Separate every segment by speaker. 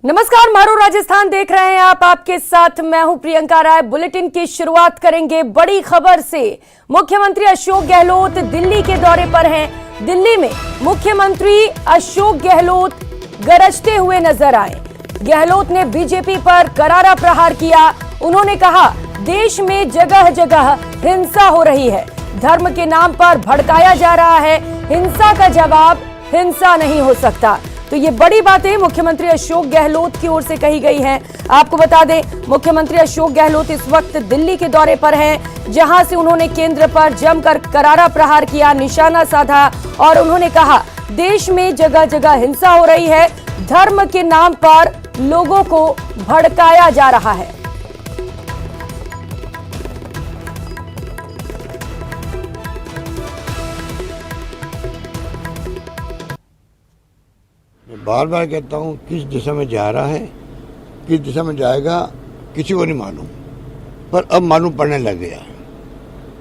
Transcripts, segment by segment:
Speaker 1: नमस्कार, मारो राजस्थान देख रहे हैं आप। आपके साथ मैं हूं प्रियंका राय। बुलेटिन की शुरुआत करेंगे बड़ी खबर से। मुख्यमंत्री अशोक गहलोत दिल्ली के दौरे पर हैं। दिल्ली में मुख्यमंत्री अशोक गहलोत गरजते हुए नजर आए। गहलोत ने बीजेपी पर करारा प्रहार किया। उन्होंने कहा, देश में जगह जगह हिंसा हो रही है, धर्म के नाम पर भड़काया जा रहा है, हिंसा का जवाब हिंसा नहीं हो सकता। तो ये बड़ी बातें मुख्यमंत्री अशोक गहलोत की ओर से कही गई हैं। आपको बता दें, मुख्यमंत्री अशोक गहलोत इस वक्त दिल्ली के दौरे पर हैं, जहां से उन्होंने केंद्र पर जमकर करारा प्रहार किया, निशाना साधा और उन्होंने कहा, देश में जगह जगह हिंसा हो रही है, धर्म के नाम पर लोगों को भड़काया जा रहा है।
Speaker 2: बार बार कहता हूँ, किस दिशा में जा रहा है, किस दिशा में जाएगा, किसी को नहीं मालूम, पर अब मालूम पड़ने लग गया।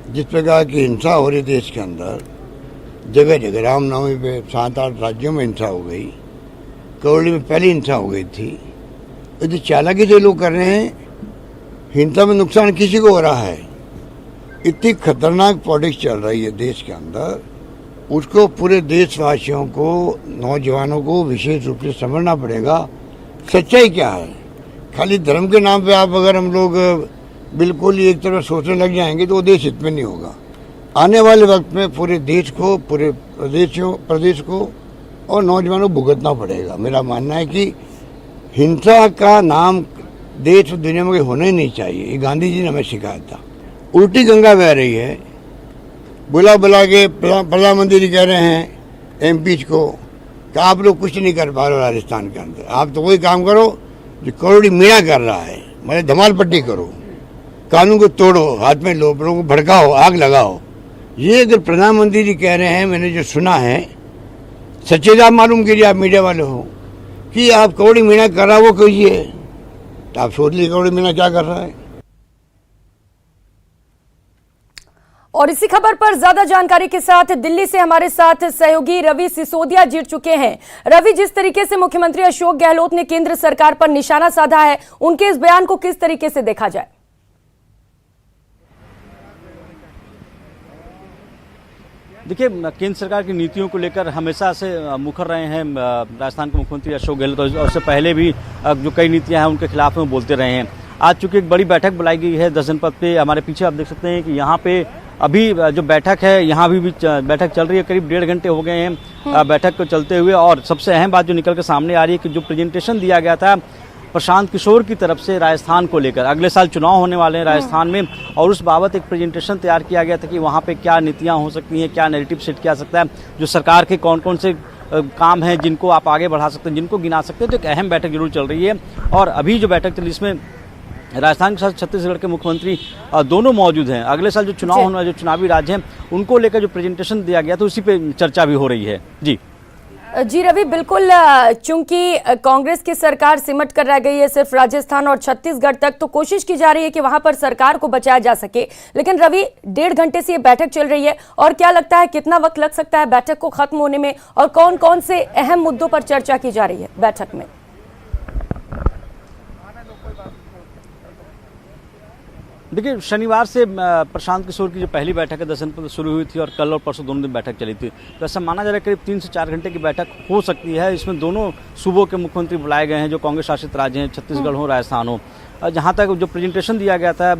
Speaker 2: जिस प्रकार की हिंसा हो रही देश के अंदर, जगह जगह रामनवमी पे 7-8 राज्यों में हिंसा हो गई, करौली में पहली हिंसा हो गई थी। यदि चालाकी से लोग कर रहे हैं, हिंसा में नुकसान किसी को हो रहा है। इतनी खतरनाक पॉलिटिक्स चल रही है देश के अंदर, उसको पूरे देशवासियों को, नौजवानों को विशेष रूप से समझना पड़ेगा सच्चाई क्या है। खाली धर्म के नाम पे आप अगर हम लोग बिल्कुल एक तरफ सोचने लग जाएंगे तो वो देश हित में नहीं होगा। आने वाले वक्त में पूरे देश को, पूरे प्रदेश को और नौजवानों को भुगतना पड़ेगा। मेरा मानना है कि हिंसा का नाम देश और दुनिया में होना ही नहीं चाहिए। ये गांधी जी ने हमें सिखाया था। उल्टी गंगा बह रही है। बुला के प्रधानमंत्री जी कह रहे हैं एमपी को कि आप लोग कुछ नहीं कर पा रहे राजस्थान के अंदर, आप तो वही काम करो जो करोड़ी मीणा कर रहा है, मतलब धमाल पट्टी करो, कानून को तोड़ो, हाथ में लो, लोगों को भड़काओ, आग लगाओ। ये अगर प्रधानमंत्री जी कह रहे हैं, मैंने जो सुना है, सच्चे आप मालूम कीजिए, आप मीडिया वाले हो, कि आप करोड़ी मीणा कर रहा, वो कहिए, तो आप सोच लीजिए करोड़ी मीणा क्या कर रहा है।
Speaker 1: और इसी खबर पर ज्यादा जानकारी के साथ दिल्ली से हमारे साथ सहयोगी रवि सिसोदिया जुड़ चुके हैं। रवि, जिस तरीके से मुख्यमंत्री अशोक गहलोत ने केंद्र सरकार पर निशाना साधा है, उनके इस बयान को किस तरीके से देखा जाए?
Speaker 3: देखिए, केंद्र सरकार की नीतियों को लेकर हमेशा से मुखर रहे हैं राजस्थान के मुख्यमंत्री अशोक गहलोत, और उससे पहले भी जो कई नीतियां हैं उनके खिलाफ में बोलते रहे हैं। आज चूंकि एक बड़ी बैठक बुलाई गई है 10 जनपद पे, हमारे पीछे आप देख सकते हैं कि यहाँ पे अभी जो बैठक है, यहाँ भी बैठक चल रही है। करीब 1.5 घंटे हो गए हैं बैठक को चलते हुए, और सबसे अहम बात जो निकल कर सामने आ रही है कि जो प्रेजेंटेशन दिया गया था प्रशांत किशोर की तरफ से राजस्थान को लेकर, अगले साल चुनाव होने वाले हैं राजस्थान में, और उस बाबत एक प्रेजेंटेशन तैयार किया गया था कि वहाँ पे क्या नीतियाँ हो सकती हैं, क्या नैरेटिव सेट किया सकता है, जो सरकार के कौन कौन से काम हैं जिनको आप आगे बढ़ा सकते हैं, जिनको गिना सकते हैं। तो एक अहम बैठक जरूर चल रही है, और अभी जो बैठक चली इसमें राजस्थान के साथ छत्तीसगढ़ के मुख्यमंत्री दोनों मौजूद हैं। अगले साल जो चुनाव होने वाले, जो चुनावी राज्य हैं, उनको लेकर जो प्रेजेंटेशन दिया गया तो उसी पे चर्चा भी हो रही है। जी
Speaker 1: रवि, बिल्कुल, चूंकि कांग्रेस की सरकार सिमट कर रह गई है सिर्फ राजस्थान और छत्तीसगढ़ तक, तो कोशिश की जा रही है कि वहां पर सरकार को बचाया जा सके। लेकिन रवि, 1.5 घंटे से ये बैठक चल रही है, और क्या लगता है कितना वक्त लग सकता है बैठक को खत्म होने में, और कौन कौन से अहम मुद्दों पर चर्चा की जा रही है बैठक में?
Speaker 3: देखिए, शनिवार से प्रशांत किशोर की जो पहली बैठक है 10 जनपद शुरू हुई थी, और कल और परसों दोनों दिन बैठक चली थी। तो ऐसा माना जा रहा है करीब 3 से 4 घंटे की बैठक हो सकती है। इसमें दोनों सूबों के मुख्यमंत्री बुलाए गए हैं, जो कांग्रेस शासित राज्य हैं, छत्तीसगढ़ हो, राजस्थान हो। जहाँ तक जो प्रेजेंटेशन दिया गया था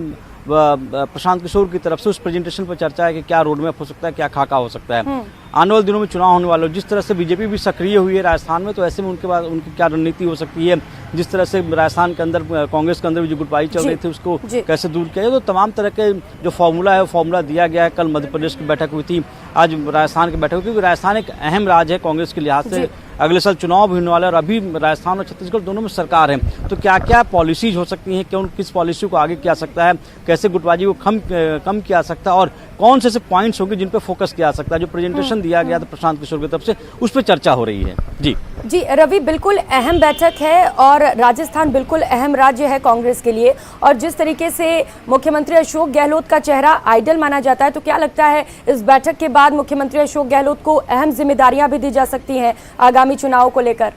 Speaker 3: प्रशांत किशोर की तरफ से, उस प्रेजेंटेशन पर चर्चा है कि क्या रोड मैप हो सकता है, क्या खाका हो सकता है। आने वाले दिनों में चुनाव होने वाले, जिस तरह से बीजेपी भी सक्रिय हुई है राजस्थान में, तो ऐसे में उनके बाद उनकी क्या रणनीति हो सकती है, जिस तरह से राजस्थान के अंदर कांग्रेस के अंदर भी जो गुटबाजी चल रही थी उसको कैसे दूर किया जाए, तो तमाम तरह के जो फॉर्मूला है वो फॉर्मूला दिया गया है। कल मध्य प्रदेश की बैठक हुई थी, आज राजस्थान की बैठक हुई, क्योंकि राजस्थान एक अहम राज्य है कांग्रेस के लिहाज से। अगले साल चुनाव भी होने वाला है, और अभी राजस्थान और छत्तीसगढ़ दोनों में सरकार है। तो क्या क्या पॉलिसीज हो सकती हैं, क्यों किस पॉलिसी को आगे किया सकता है, कैसे गुटबाजी को कम किया सकता है, और कौन से पॉइंट्स होंगे जिन पे फोकस किया सकता है। जो प्रेजेंटेशन दिया गया था प्रशांत किशोर की तरफ से, उस पर चर्चा हो रही है। जी
Speaker 1: रवि, बिल्कुल अहम बैठक है, और राजस्थान बिल्कुल अहम राज्य है कांग्रेस के लिए, और जिस तरीके से मुख्यमंत्री अशोक गहलोत का चेहरा आइडल माना जाता है, तो क्या लगता है इस बैठक के बाद मुख्यमंत्री अशोक गहलोत को अहम जिम्मेदारियां भी दी जा सकती हैं आगामी चुनाव को लेकर?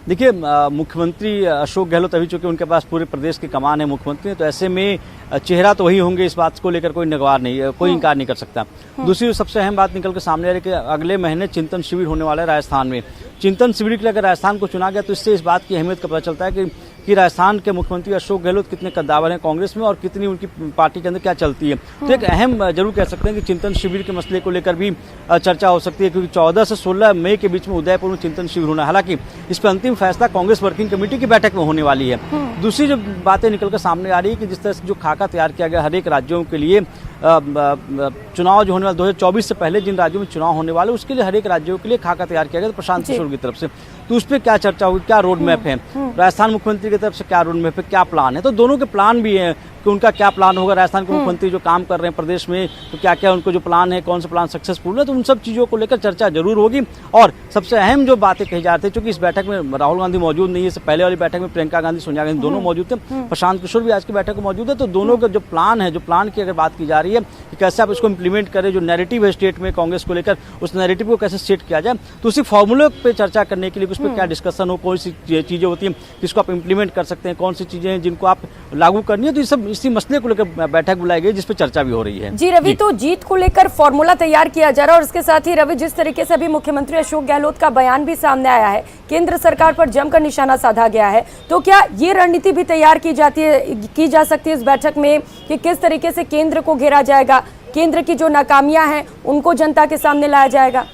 Speaker 3: देखिए मुख्यमंत्री अशोक गहलोत अभी चूंकि उनके पास पूरे प्रदेश की कमान है मुख्यमंत्री, तो ऐसे में चेहरा तो वही होंगे, इस बात को लेकर कोई निगवार नहीं, कोई इनकार नहीं कर सकता। दूसरी सबसे अहम बात निकल के सामने आ रही है कि अगले महीने चिंतन शिविर होने वाला है राजस्थान में। चिंतन शिविर के लिए अगर राजस्थान को चुना गया तो इससे इस बात की अहमियत का पता चलता है कि राजस्थान के मुख्यमंत्री अशोक गहलोत कितने कद्दावर हैं कांग्रेस में और कितनी उनकी पार्टी के अंदर क्या चलती है। तो एक अहम जरूर कह सकते हैं कि चिंतन शिविर के मसले को लेकर भी चर्चा हो सकती है, क्योंकि 14 से 16 मई के बीच में उदयपुर में चिंतन शिविर होना है। हालांकि इस पर अंतिम फैसला कांग्रेस वर्किंग कमेटी की बैठक में होने वाली है। दूसरी जो बातें निकल कर सामने आ रही है कि जिस तरह से जो खाका तैयार किया गया हर एक राज्यों के लिए, चुनाव जो होने वाले 2024 से पहले जिन राज्यों में चुनाव होने वाले उसके लिए हर एक राज्यों के लिए खाका तैयार किया गया प्रशांत किशोर की तरफ से, तो उस पर क्या चर्चा होगी, क्या रोड मैप है, राजस्थान मुख्यमंत्री की तरफ से क्या रोड मैप है, क्या प्लान है। तो दोनों के प्लान भी हैं कि उनका क्या प्लान होगा, राजस्थान के मुख्यमंत्री जो काम कर रहे हैं प्रदेश में, तो क्या क्या उनको जो प्लान है, कौन सा प्लान सक्सेसफुल है, तो उन सब चीज़ों को लेकर चर्चा जरूर होगी। और सबसे अहम जो बातें कही जा रही थी, चूंकि इस बैठक में राहुल गांधी मौजूद नहीं है, इससे पहले वाली बैठक में प्रियंका गांधी, सोनिया गांधी दोनों मौजूद थे, प्रशांत किशोर भी आज की बैठक में मौजूद है, तो दोनों का जो प्लान है, जो प्लान की अगर बात की जा रही है कि कैसे आप इसको इंप्लीमेंट करें, जो नैरेटिव है स्टेट में कांग्रेस को लेकर, उस नैरेटिव को कैसे सेट किया जाए, तो उसी फॉर्मूले पे चर्चा करने के लिए उस पर क्या डिस्कशन हो, कौन सी चीज़ें होती हैं जिसको आप इंप्लीमेंट कर सकते हैं, कौन सी चीज़ें हैं जिनको आप लागू करनी है, तो ये सब इसी मसले को लेकर बैठक बुलाई गई जिस पर चर्चा भी हो रही है।
Speaker 1: जी रवि, तो जीत को लेकर फॉर्मूला तैयार किया जा रहा है और इसके साथ ही रवि जिस तरीके से अभी मुख्यमंत्री अशोक गहलोत का बयान भी सामने आया है, केंद्र सरकार पर जमकर निशाना साधा गया है, तो क्या ये रणनीति भी तैयार की जा सकती है इस बैठक में कि किस तरीके से केंद्र को घेरा जाएगा, केंद्र की जो नाकामियां हैं उनको जनता के सामने लाया जाएगा?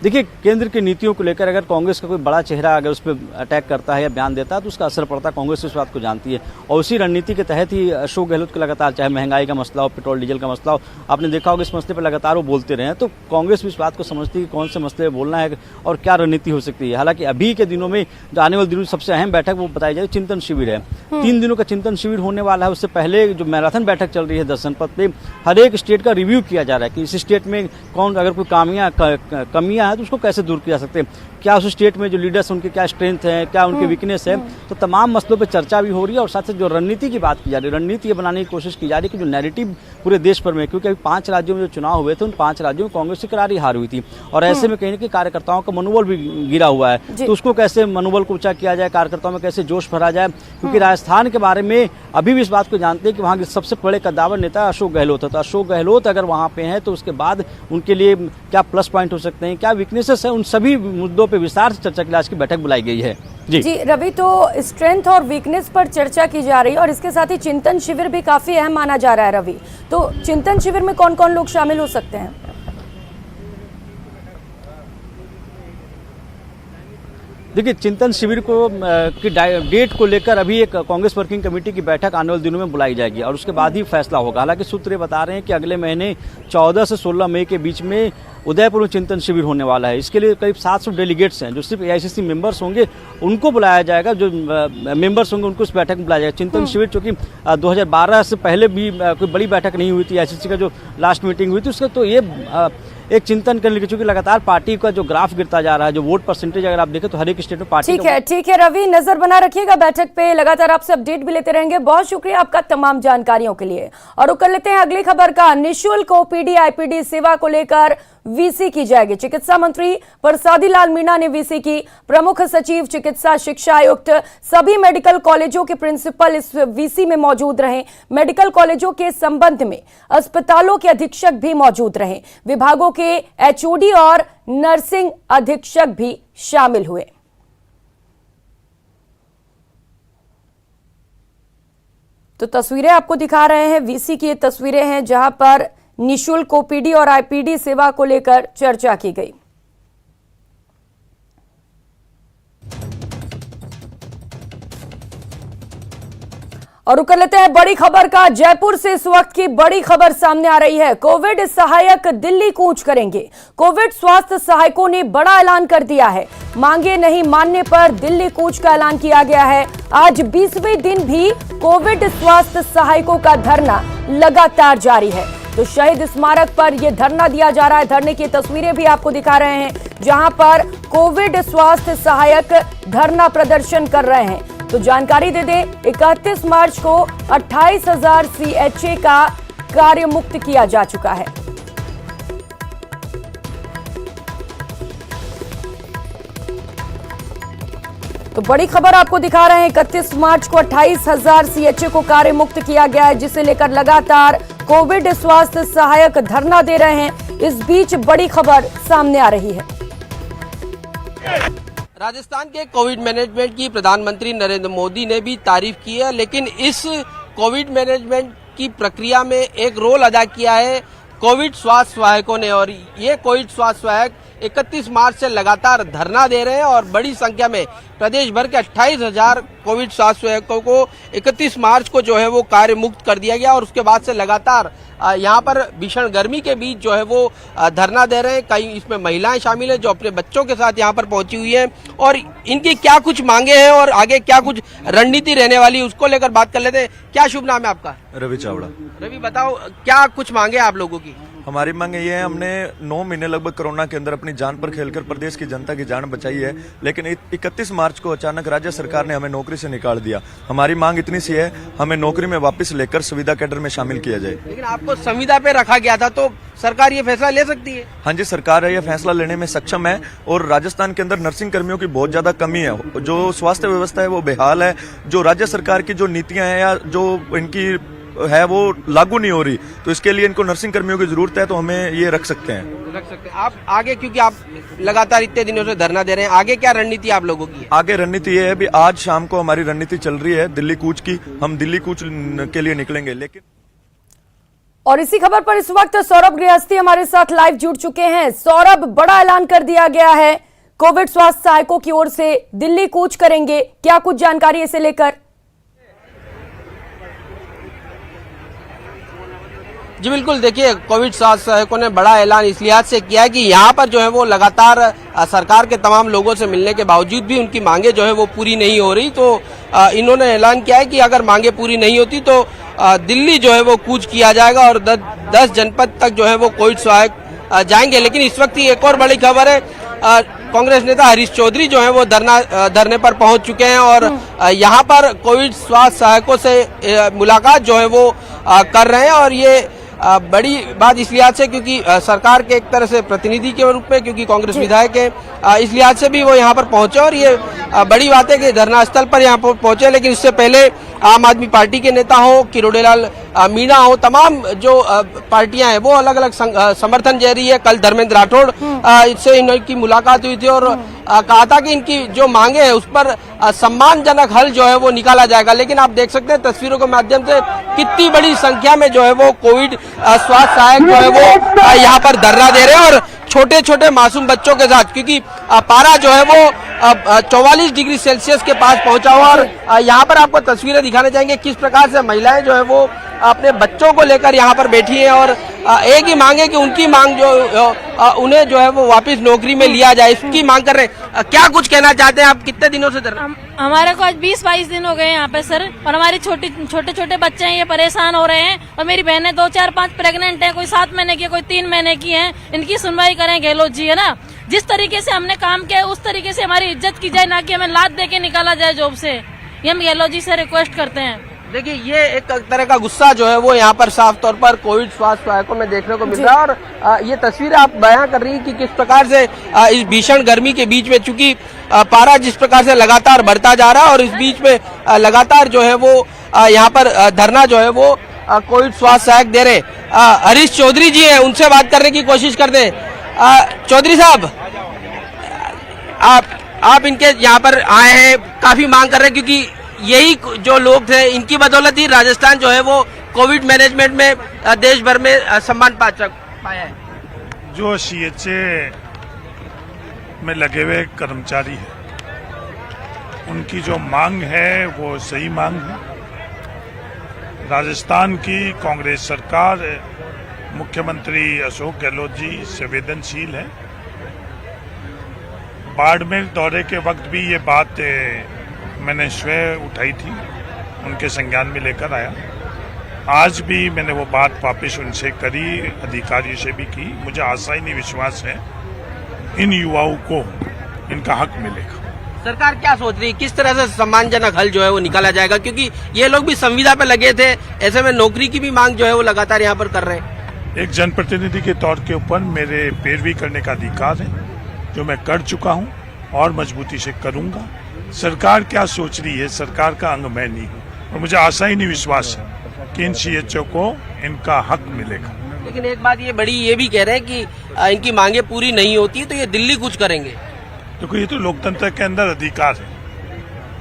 Speaker 3: देखिए केंद्र की नीतियों को लेकर अगर कांग्रेस का कोई बड़ा चेहरा अगर उस पर अटैक करता है या बयान देता है तो उसका असर पड़ता है, कांग्रेस इस बात को जानती है और उसी रणनीति के तहत ही अशोक गहलोत के लगातार, चाहे महंगाई का मसला हो, पेट्रोल डीजल का मसला हो, आपने देखा होगा इस मसले पर लगातार वो बोलते रहे हैं। तो कांग्रेस भी इस बात को समझती है कि कौन से मसले बोलना है और क्या रणनीति हो सकती है। हालांकि अभी के दिनों में जो आने वाले दिनों में सबसे अहम बैठक वो बताई जाए चिंतन शिविर है, 3 दिनों का चिंतन शिविर होने वाला है। उससे पहले जो मैराथन बैठक चल रही है 10 जनपद पे, हर एक स्टेट का रिव्यू किया जा रहा है कि इस स्टेट में कौन अगर कोई कमियां है तो उसको कैसे दूर किया सकते हैं, क्या उस स्टेट में जो लीडर्स उनके क्या स्ट्रेंथ है, क्या उनके वीकनेस है। तो तमाम मसलों पे चर्चा भी हो रही है और साथ ही जो रणनीति की बात की जा रही है, रणनीति ये बनाने की कोशिश की जा रही है कि जो नैरेटिव पूरे देश भर में, क्योंकि अभी 5 राज्यों में जो चुनाव हुए थे उन 5 राज्यों में कांग्रेस की करारी हार हुई थी और ऐसे में कहीं ना कहीं कार्यकर्ताओं का मनोबल भी गिरा हुआ है। तो उसको कैसे मनोबल को ऊंचा किया जाए, कार्यकर्ताओं में कैसे जोश भरा जाए, क्योंकि राजस्थान के बारे में अभी भी इस बात को जानते हैं कि वहाँ के सबसे बड़े कद्दावर नेता अशोक गहलोत है। तो अशोक गहलोत अगर वहाँ पे हैं तो उसके बाद उनके लिए क्या प्लस पॉइंट हो सकते हैं, क्या वीकनेसेस है, उन सभी मुद्दों पे विस्तार से चर्चा के लिए आज की बैठक बुलाई गई है। जी
Speaker 1: रवि, तो स्ट्रेंथ और वीकनेस पर चर्चा की जा रही है और इसके साथ ही चिंतन शिविर भी काफी अहम माना जा रहा है। रवि, तो चिंतन शिविर में कौन कौन लोग शामिल हो सकते हैं?
Speaker 3: देखिए चिंतन शिविर को की डेट को लेकर अभी एक कांग्रेस वर्किंग कमेटी की बैठक आने वाले दिनों में बुलाई जाएगी और उसके बाद ही फैसला होगा। हालांकि सूत्र बता रहे हैं कि अगले महीने 14 से 16 मई के बीच में उदयपुर में चिंतन शिविर होने वाला है। इसके लिए करीब 700 डेलीगेट्स हैं जो सिर्फ एआईसीसी मेंबर्स होंगे, उनको बुलाया जाएगा, जो मेंबर्स होंगे उनको इस बैठक में बुलाया जाएगा। चिंतन शिविर चूंकि 2012 से पहले भी कोई बड़ी बैठक नहीं हुई थी, एआईसीसी का जो लास्ट मीटिंग हुई थी उसका, तो ये एक चिंतन करने की, चूंकि लगातार पार्टी का जो ग्राफ गिरता जा रहा है, जो वोट परसेंटेज अगर आप देखें तो हर एक स्टेट में पार्टी
Speaker 1: ठीक है रवि, नजर बना रखिएगा बैठक पे, लगातार आपसे अपडेट भी लेते रहेंगे। बहुत शुक्रिया आपका तमाम जानकारियों के लिए। और कर लेते हैं अगली खबर का। निःशुल्क ओपीडी आईपीडी सेवा को लेकर वीसी की जाएगी। चिकित्सा मंत्री परसादी लाल मीणा ने वीसी की। प्रमुख सचिव चिकित्सा शिक्षा आयुक्त सभी मेडिकल कॉलेजों के प्रिंसिपल इस वीसी में मौजूद रहे। मेडिकल कॉलेजों के संबंध में अस्पतालों के अधीक्षक भी मौजूद रहे। विभागों के एचओडी और नर्सिंग अधीक्षक भी शामिल हुए। तो तस्वीरें आपको दिखा रहे हैं, वीसी की ये तस्वीरें हैं जहां पर निःशुल्क ओपीडी और आईपीडी सेवा को लेकर चर्चा की गई। और कर लेते हैं बड़ी खबर का। जयपुर से इस वक्त की बड़ी खबर सामने आ रही है। कोविड सहायक दिल्ली कूच करेंगे। कोविड स्वास्थ्य सहायकों ने बड़ा ऐलान कर दिया है। मांगे नहीं मानने पर दिल्ली कूच का ऐलान किया गया है। आज 20वें दिन भी कोविड स्वास्थ्य सहायकों का धरना लगातार जारी है। तो शहीद स्मारक पर यह धरना दिया जा रहा है। धरने की तस्वीरें भी आपको दिखा रहे हैं जहां पर कोविड स्वास्थ्य सहायक धरना प्रदर्शन कर रहे हैं। तो जानकारी दे दें, 31 मार्च को 28,000 CHA का कार्य मुक्त किया जा चुका है। तो बड़ी खबर आपको दिखा रहे हैं, 31 मार्च को 28,000 सीएचए को कार्य मुक्त किया गया है, जिसे लेकर लगातार कोविड स्वास्थ्य सहायक धरना दे रहे हैं। इस बीच बड़ी खबर सामने आ रही है।
Speaker 4: राजस्थान के कोविड मैनेजमेंट की प्रधानमंत्री नरेंद्र मोदी ने भी तारीफ की है, लेकिन इस कोविड मैनेजमेंट की प्रक्रिया में एक रोल अदा किया है कोविड स्वास्थ्य सहायकों ने। और ये कोविड स्वास्थ्य सहायक 31 मार्च से लगातार धरना दे रहे हैं और बड़ी संख्या में प्रदेश भर के 28,000 कोविड स्वास्थ्य सहायकों को 31 मार्च को जो है वो कार्य मुक्त कर दिया गया। और उसके बाद से लगातार यहाँ पर भीषण गर्मी के बीच जो है वो धरना दे रहे हैं। कई इसमें महिलाएं शामिल हैं जो अपने बच्चों के साथ यहाँ पर पहुंची हुई हैं, और इनकी क्या कुछ मांगे हैं और आगे क्या कुछ रणनीति रहने वाली है उसको लेकर बात कर लेते हैं। क्या शुभ नाम है आपका?
Speaker 5: रवि चावड़ा।
Speaker 4: रवि, बताओ क्या कुछ मांगे आप लोगों की?
Speaker 5: हमारी मांग ये है, हमने 9 महीने लगभग कोरोना के अंदर अपनी जान पर खेलकर प्रदेश की जनता की जान बचाई है, लेकिन 31 मार्च को अचानक राज्य सरकार ने हमें नौकरी से निकाल दिया। हमारी मांग इतनी सी है, हमें नौकरी में वापस लेकर संविदा कैडर में शामिल किया जाए।
Speaker 4: लेकिन आपको संविदा पे रखा गया था, तो सरकार ये फैसला ले सकती है?
Speaker 5: हाँ जी, सरकार ये फैसला लेने में सक्षम है। और राजस्थान के अंदर नर्सिंग कर्मियों की बहुत ज्यादा कमी है, जो स्वास्थ्य व्यवस्था है वो बेहाल है। जो राज्य सरकार की जो नीतियां हैं या जो इनकी है वो लागू नहीं हो रही, तो इसके लिए इनको नर्सिंग कर्मियों की जरूरत है, तो हमें ये रख सकते हैं।
Speaker 4: आप आगे, क्योंकि आप लगातार इतने दिनों से धरना दे रहे हैं, आगे क्या रणनीति आप लोगों की है?
Speaker 5: आगे रणनीति ये है भी, आज शाम को हमारी रणनीति चल रही है दिल्ली कूच की। हम दिल्ली कूच के लिए निकलेंगे। लेकिन
Speaker 1: और इसी खबर पर इस वक्त सौरभ गृहस्थी हमारे साथ लाइव जुड़ चुके हैं। सौरभ, बड़ा ऐलान कर दिया गया है, कोविड स्वास्थ्य सहायकों की ओर से दिल्ली कूच करेंगे, क्या कुछ जानकारी इसे लेकर?
Speaker 4: जी बिल्कुल, देखिए कोविड स्वास्थ्य सहायकों ने बड़ा ऐलान इस लिहाज से किया है कि यहाँ पर जो है वो लगातार सरकार के तमाम लोगों से मिलने के बावजूद भी उनकी मांगे जो है वो पूरी नहीं हो रही। तो इन्होंने ऐलान किया है कि अगर मांगे पूरी नहीं होती तो दिल्ली जो है वो कूच किया जाएगा और 10 जनपद तक जो है वो कोविड सहायक जाएंगे। लेकिन इस वक्त एक और बड़ी खबर है, कांग्रेस नेता हरीश चौधरी जो है वो धरने पर पहुंच चुके हैं और यहाँ पर कोविड स्वास्थ्य सहायकों से मुलाकात जो है वो कर रहे हैं। और ये बड़ी बात इस लिहाज से क्योंकि सरकार के एक तरह से प्रतिनिधि के रूप में, क्योंकि कांग्रेस विधायक है, इस लिहाज से भी वो यहाँ पर पहुंचे। और ये बड़ी बात है कि धरना स्थल पर यहाँ पर पहुंचे। लेकिन इससे पहले आम आदमी पार्टी के नेता हो, किरोड़ीलाल मीणा हो, तमाम जो पार्टियां हैं वो अलग अलग समर्थन दे रही है। कल धर्मेंद्र राठौड़ इससे इनकी मुलाकात हुई थी और कहा था कि इनकी जो मांगे है उस पर सम्मानजनक हल जो है वो निकाला जाएगा। लेकिन आप देख सकते हैं तस्वीरों के माध्यम से कितनी बड़ी संख्या में जो है वो कोविड स्वास्थ्य सहायक जो है वो यहाँ पर धरना दे रहे हैं और छोटे छोटे मासूम बच्चों के साथ, क्योंकि पारा जो है वो 44 डिग्री सेल्सियस के पास पहुंचा हुआ। और यहाँ पर आपको तस्वीरें दिखाने चाहेंगे किस प्रकार से महिलाएं जो है वो अपने बच्चों को लेकर यहाँ पर बैठी हैं और एक ही मांग है कि उनकी मांग जो उन्हें जो है वो वापस नौकरी में लिया जाए, इसकी मांग कर रहे हैं। क्या कुछ कहना चाहते हैं आप? कितने दिनों से
Speaker 6: हमारे को आज 20-22 दिन हो गए यहाँ पे सर, और हमारे छोटे छोटे बच्चे हैं, ये परेशान हो रहे हैं। और मेरी बहनें 2, 4, 5 प्रेग्नेंट हैं, कोई 7 महीने की, कोई 3 महीने की हैं। इनकी सुनवाई करें गहलोत जी, है ना। जिस तरीके से हमने काम किया उस तरीके से हमारी इज्जत की जाए, ना कि हमें लात दे के निकाला जाए जॉब से। ये हम गहलोत जी से रिक्वेस्ट करते हैं।
Speaker 4: देखिए, ये एक तरह का गुस्सा जो है वो यहाँ पर साफ तौर पर कोविड स्वास्थ्य सहायकों में देखने को मिल रहा है। और ये तस्वीरें आप बयां कर रही हैं कि किस प्रकार से इस भीषण गर्मी के बीच में, चूंकि पारा जिस प्रकार से लगातार बढ़ता जा रहा है और इस बीच में लगातार जो है वो यहाँ पर धरना जो है वो कोविड स्वास्थ्य सहायक दे रहे। हरीश चौधरी जी है, उनसे बात करने की कोशिश करते हैं। चौधरी साहब, आप इनके यहाँ पर आए हैं, काफी मांग कर रहे हैं, क्योंकि यही जो लोग थे इनकी बदौलत ही राजस्थान जो है वो कोविड मैनेजमेंट में देश भर में सम्मान पाया है।
Speaker 7: जो सीएचए में लगे हुए कर्मचारी हैं, उनकी जो मांग है वो सही मांग है। राजस्थान की कांग्रेस सरकार, मुख्यमंत्री अशोक गहलोत जी संवेदनशील है। बाड़मेर दौरे के वक्त भी ये बात मैंने स्वयं उठाई थी, उनके संज्ञान में लेकर आया। आज भी मैंने वो बात वापस उनसे करी, अधिकारियों से भी की। मुझे आशा ही नहीं, विश्वास है इन युवाओं को इनका हक मिलेगा।
Speaker 4: सरकार क्या सोच रही है, किस तरह से सम्मानजनक हल जो है वो निकाला जाएगा? क्योंकि ये लोग भी संविदा पे लगे थे, ऐसे में नौकरी की भी मांग जो है वो लगातार यहाँ पर कर रहे हैं।
Speaker 7: एक जनप्रतिनिधि के तौर के ऊपर मेरे पैरवी करने का अधिकार है, जो मैं कर चुका हूँ और मजबूती से करूंगा। सरकार क्या सोच रही है, सरकार का अंग मैं नहीं हूँ, और मुझे आशा ही नहीं, विश्वास है कि इन CHO को इनका हक मिलेगा।
Speaker 4: लेकिन एक बात ये बड़ी ये भी कह रहे हैं कि इनकी मांगे पूरी नहीं होती तो ये दिल्ली कुछ करेंगे।
Speaker 7: देखो, ये तो लोकतंत्र के अंदर अधिकार है।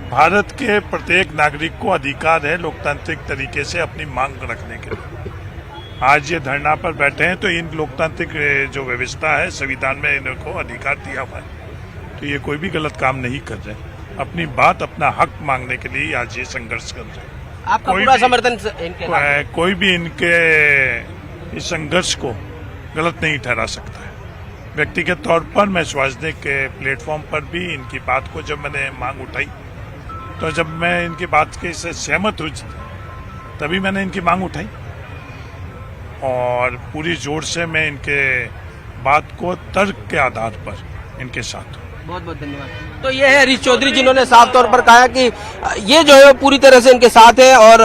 Speaker 7: भारत के प्रत्येक नागरिक को अधिकार है लोकतांत्रिक तरीके से अपनी मांग रखने के लिए। आज ये धरना पर बैठे हैं तो इन लोकतांत्रिक जो व्यवस्था है, संविधान में इनको अधिकार दिया हुआ है, तो ये कोई भी गलत काम नहीं कर रहे। अपनी बात, अपना हक मांगने के लिए आज ये संघर्ष कर रहे हैं।
Speaker 4: आपका पूरा समर्थन इनके साथ?
Speaker 7: कोई भी इनके इस संघर्ष को गलत नहीं ठहरा सकता है। व्यक्तिगत तौर पर मैं स्वास्थ्य के प्लेटफॉर्म पर भी इनकी बात को जब मैंने मांग उठाई, तो जब मैं इनकी बात के से सहमत हुई तभी मैंने इनकी मांग उठाई, और पूरी जोर से मैं इनके बात को तर्क के आधार पर इनके साथ हूँ।
Speaker 4: बहुत बहुत धन्यवाद। तो ये है हरीश चौधरी, जिन्होंने साफ तौर पर कहा कि ये जो है पूरी तरह से इनके साथ है और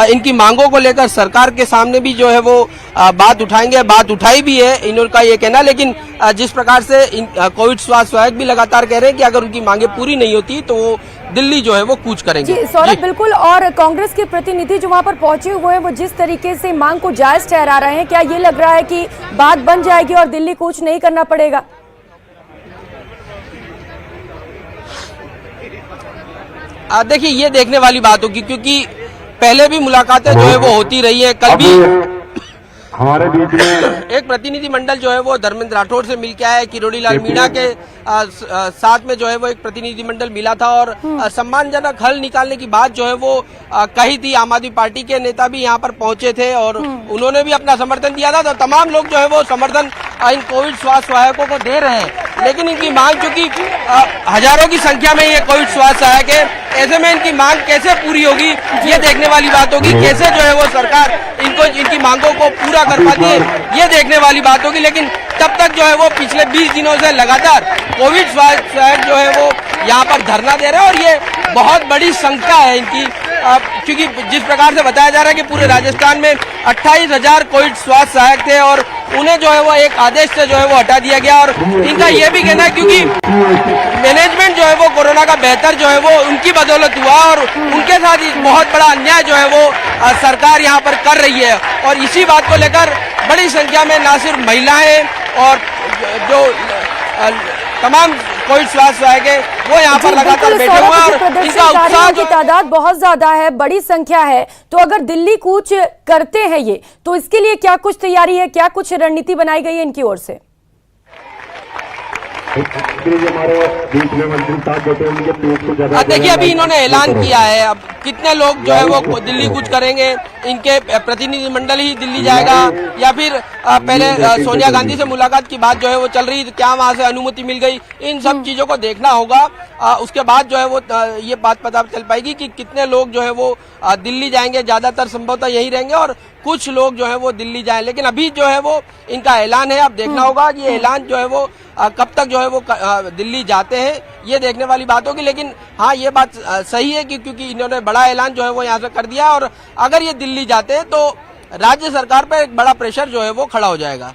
Speaker 4: इनकी मांगों को लेकर सरकार के सामने भी जो है वो बात उठाएंगे, बात उठाई भी है इनका ये कहना। लेकिन जिस प्रकार से कोविड स्वास्थ्य सहायक भी लगातार कह रहे हैं कि अगर उनकी मांगे पूरी नहीं होती तो वो दिल्ली जो है वो कूच करेंगे।
Speaker 1: जी सौरभ, बिल्कुल। और कांग्रेस के प्रतिनिधि जो वहां पर पहुंचे हुए हैं, वो जिस तरीके से मांग को जायज ठहरा रहे हैं, क्या ये लग रहा है कि बात बन जाएगी और दिल्ली कूच नहीं करना पड़ेगा?
Speaker 4: देखिए, ये देखने वाली बात होगी, क्योंकि पहले भी मुलाकातें जो है वो होती रही है। कल भी
Speaker 8: हमारे बीच में
Speaker 4: एक प्रतिनिधि मंडल जो है वो धर्मेंद्र राठौड़ से मिल के आया, किरोड़ी लाल मीणा के साथ में जो है वो एक प्रतिनिधि मंडल मिला था और सम्मानजनक हल निकालने की बात जो है वो कही थी। आम आदमी पार्टी के नेता भी यहाँ पर पहुंचे थे और उन्होंने भी अपना समर्थन दिया था। तो तमाम लोग जो है वो समर्थन इन कोविड स्वास्थ्य सहायकों को दे रहे हैं। लेकिन इनकी मांग, चूंकि हजारों की संख्या में ये कोविड स्वास्थ्य सहायक है, ऐसे में इनकी मांग कैसे पूरी होगी ये देखने वाली बात होगी। कैसे जो है वो सरकार इनकी मांगों को पूरा कर पाती है ये देखने वाली बात होगी। लेकिन तब तक जो है वो पिछले 20 दिनों से लगातार कोविड स्वास्थ्य सहायक जो है वो यहाँ पर धरना दे रहे हैं और ये बहुत बड़ी संख्या है इनकी, क्योंकि जिस प्रकार से बताया जा रहा है कि पूरे राजस्थान में 28,000 कोविड स्वास्थ्य सहायक थे और उन्हें जो है वो एक आदेश से जो है वो हटा दिया गया। और इनका ये भी कहना है क्योंकि मैनेजमेंट जो है वो कोरोना का बेहतर जो है वो उनकी बदौलत हुआ और उनके साथ बहुत बड़ा अन्याय जो है वो सरकार यहाँ पर कर रही है। और इसी बात को लेकर बड़ी संख्या में न सिर्फ महिलाएं और जो तमाम कोविड स्वास्थ्य सहायक है वो यहाँ पर लगातार बैठे हुए हैं और इनका उत्साह
Speaker 1: की तादाद बहुत ज्यादा है, बड़ी संख्या है। तो अगर दिल्ली कूच करते हैं ये, तो इसके लिए क्या कुछ तैयारी है, क्या कुछ रणनीति बनाई गई है इनकी ओर से?
Speaker 8: हमारे बीच में मंत्री साहब बैठे उनके पेट को ज्यादा
Speaker 4: देखिए, अभी इन्होंने ऐलान किया है। अब कितने लोग जो है वो दिल्ली कूच करेंगे, इनके प्रतिनिधि मंडल ही दिल्ली जाएगा या फिर पहले सोनिया गांधी से मुलाकात की बात जो है वो चल रही, क्या वहां से अनुमति मिल गई, इन सब चीजों को देखना होगा। उसके बाद जो है वो ये बात पता चल पाएगी कि कितने लोग जो है वो दिल्ली जाएंगे। ज्यादातर संभवतः यही रहेंगे और कुछ लोग जो है वो दिल्ली जाएं। लेकिन अभी जो है वो इनका ऐलान है, अब देखना होगा कि ये ऐलान जो है वो कब तक जो है वो दिल्ली जाते हैं, ये देखने वाली बात होगी। लेकिन हाँ, ये बात सही है कि क्योंकि इन्होंने बड़ा ऐलान जो है वो यहाँ से कर दिया और अगर ये दिल्ली जाते हैं तो राज्य सरकार पर एक बड़ा प्रेशर जो है वो खड़ा हो जाएगा।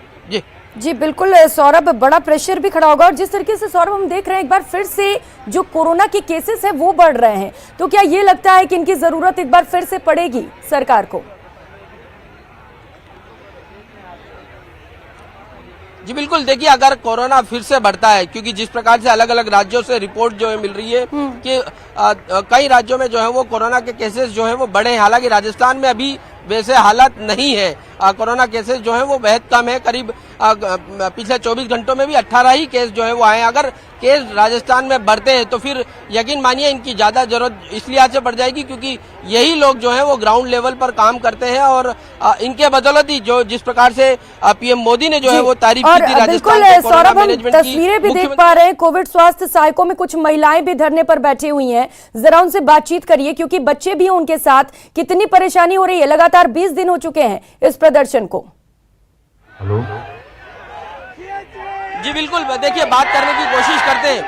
Speaker 1: जी बिल्कुल सौरभ, बड़ा प्रेशर भी खड़ा होगा। और जिस तरीके से सौरभ हम देख रहे हैं, एक बार फिर से जो कोरोना के केसेस हैं वो बढ़ रहे हैं, तो क्या ये लगता है कि इनकी जरूरत एक बार फिर से पड़ेगी सरकार को?
Speaker 4: जी बिल्कुल, देखिए, अगर कोरोना फिर से बढ़ता है, क्योंकि जिस प्रकार से अलग अलग राज्यों से रिपोर्ट जो है मिल रही है कि कई राज्यों में जो है वो कोरोना के केसेस जो है वो बढ़े हैं। हालांकि राजस्थान में अभी वैसे हालत नहीं है, कोरोना केसेस जो है वो बेहद कम है। करीब पिछले 24 घंटों में भी 18 ही केस जो है वो आए। अगर केस राजस्थान में बढ़ते हैं तो फिर यकीन मानिए इनकी ज्यादा जरूरत इसलिए आज से बढ़ जाएगी क्योंकि यही लोग जो है वो ग्राउंड लेवल पर काम करते हैं और इनके बदौलत ही जो जिस प्रकार से पीएम मोदी ने जो है वो तारीफ की थी राजस्थान के कोरोना मैनेजमेंट की।
Speaker 1: तस्वीरें भी देख पा रहे हैं, कोविड स्वास्थ्य सहायकों में कुछ महिलाएं भी धरने पर बैठी हुई हैं। जरा उनसे बातचीत करिए, क्योंकि बच्चे भी हैं उनके साथ। कितनी परेशानी हो रही है? लगातार 20 दिन हो चुके हैं इस प्रदर्शन को।
Speaker 8: हेलो
Speaker 4: जी बिल्कुल, देखिए, बात करने की कोशिश करते हैं।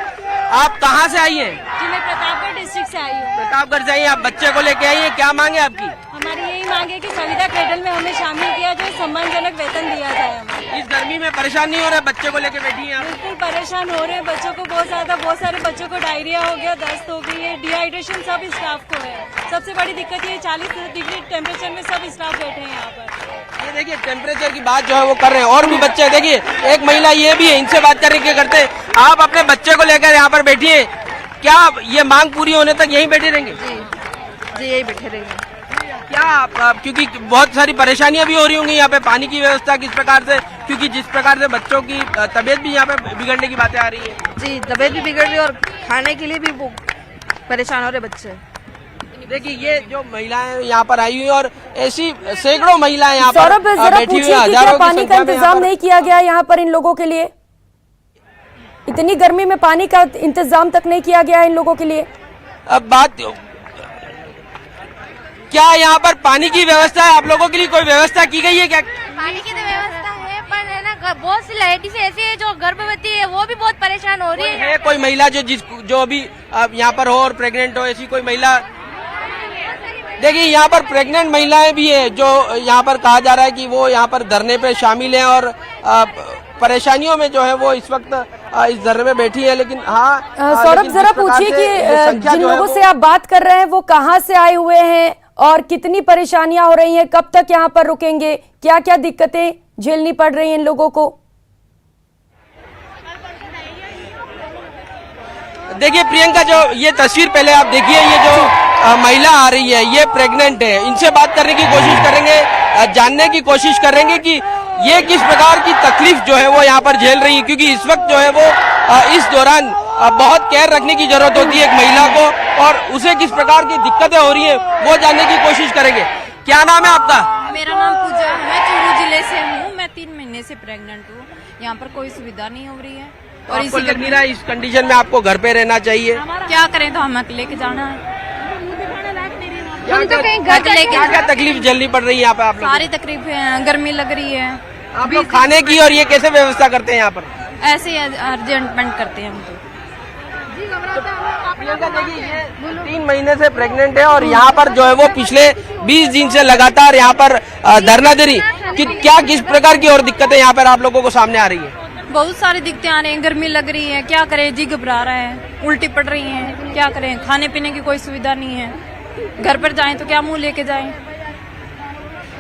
Speaker 4: आप कहाँ से आई हैं?
Speaker 6: जी, मैं प्रतापगढ़ डिस्ट्रिक्ट से आई हूँ।
Speaker 4: प्रतापगढ़ से आई हैं, आप बच्चे को लेके आई हैं, क्या मांगे आपकी?
Speaker 6: हमारी यही मांग है कि संविदा क्रेडल में हमें शामिल किया जाए, सम्मानजनक वेतन दिया जाए हमें।
Speaker 4: इस गर्मी में परेशान नहीं हो रहे? बच्चे को लेके बैठी हैं आप?
Speaker 9: बिल्कुल परेशान हो रहे हैं बच्चों को बहुत सारे बच्चों को डायरिया हो गया, दस्त हो गई है, डिहाइड्रेशन सब स्टाफ को है। सबसे बड़ी दिक्कत ये 40 डिग्री टेम्परेचर में सब स्टाफ बैठे हैं यहाँ पर।
Speaker 4: ये देखिए टेम्परेचर की बात जो है वो कर रहे हैं, और भी बच्चे हैं। देखिए एक महिला ये भी है, इनसे बात करने के करते। आप अपने बच्चे को लेकर यहाँ पर बैठी है, क्या ये मांग पूरी होने तक यहीं बैठे रहेंगे?
Speaker 9: जी यही बैठे रहेंगे।
Speaker 4: क्या क्योंकि बहुत सारी परेशानियां भी हो रही होंगी यहाँ पे, पानी की व्यवस्था किस प्रकार से, क्योंकि जिस प्रकार से बच्चों की तबीयत भी यहाँ पे बिगड़ने की बातें आ रही है।
Speaker 9: जी तबीयत भी बिगड़ रही है और खाने के लिए भी वो परेशान हो रहे बच्चे।
Speaker 4: देखिए ये जो महिलाएं यहाँ पर आई हुई हैं और ऐसी सैकड़ों महिलाएं यहाँ पर
Speaker 1: सौरभ जरा
Speaker 4: बैठी हुई
Speaker 1: पूछिए
Speaker 4: हैं,
Speaker 1: कि क्या
Speaker 4: हजारों की
Speaker 1: पानी का
Speaker 4: संख्या में यहाँ
Speaker 1: इंतजाम
Speaker 4: पर।
Speaker 1: नहीं किया गया यहाँ पर इन लोगों के लिए? इतनी गर्मी में पानी का इंतजाम तक नहीं किया गया इन लोगों के लिए?
Speaker 4: अब बात क्या यहाँ पर पानी की व्यवस्था है? आप लोगों के लिए कोई व्यवस्था की गई है क्या?
Speaker 10: पानी की तो व्यवस्था है, पर है ना बहुत सी लेडीज ऐसी है जो गर्भवती है, वो भी बहुत परेशान हो रही है।
Speaker 4: कोई महिला जो अभी यहाँ पर हो और प्रेग्नेंट हो, ऐसी कोई महिला? देखिए यहाँ पर प्रेग्नेंट महिलाएं भी हैं जो यहाँ पर कहा जा रहा है कि वो यहाँ पर धरने पे शामिल हैं और परेशानियों में जो है वो इस वक्त इस धरने में बैठी है। लेकिन हाँ
Speaker 1: सौरभ जरा पूछिए कि जिन लोगों से आप बात कर रहे हैं वो कहाँ से आए हुए हैं और कितनी परेशानियां हो रही हैं, कब तक यहाँ पर रुकेंगे, क्या क्या दिक्कतें झेलनी पड़ रही हैं इन लोगों को?
Speaker 4: देखिए प्रियंका, जो ये तस्वीर पहले आप देखिए, ये जो महिला आ रही है ये प्रेग्नेंट है। इनसे बात करने की कोशिश करेंगे, जानने की कोशिश करेंगे कि ये किस प्रकार की तकलीफ जो है वो यहाँ पर झेल रही है, क्योंकि इस वक्त जो है वो इस दौरान बहुत केयर रखने की जरूरत होती है एक महिला को, और उसे किस प्रकार की दिक्कतें हो रही है वो जानने की कोशिश करेंगे। क्या नाम है आपका?
Speaker 11: मेरा नाम पूजा है, मैं चूरू जिले से हूँ। मैं 3 महीने से प्रेग्नेंट हूँ। यहाँ पर कोई सुविधा नहीं हो रही है और
Speaker 4: आपको लग नहीं रहा इस कंडीशन में आपको घर पे रहना चाहिए?
Speaker 11: क्या करें, तो हमें लेके जाना है।
Speaker 10: हम तो कहीं घर
Speaker 11: घर लेके
Speaker 4: क्या तकलीफ झेलनी पड़ रही है यहाँ पे आप लोग?
Speaker 11: सारी तकलीफें हैं, गर्मी लग रही है।
Speaker 4: आप लोग खाने की और ये कैसे व्यवस्था करते हैं यहाँ पर?
Speaker 11: ऐसे ही अर्जेंटमेंट करते हैं हम तो।
Speaker 4: प्रियंका देखिए ये 3 महीने से प्रेग्नेंट है और यहाँ पर जो है वो पिछले 20 दिन से लगातार यहाँ पर धरना दे रही कि क्या किस प्रकार की और दिक्कतें यहाँ पर आप लोगों को सामने आ रही है?
Speaker 11: बहुत सारी दिक्कतें आ रही हैं, गर्मी लग रही है, क्या करें, जी घबरा रहा है, उल्टी पड़ रही है, क्या करें, खाने पीने की कोई सुविधा नहीं है। घर पर जाएं तो क्या मुंह लेके जाएं?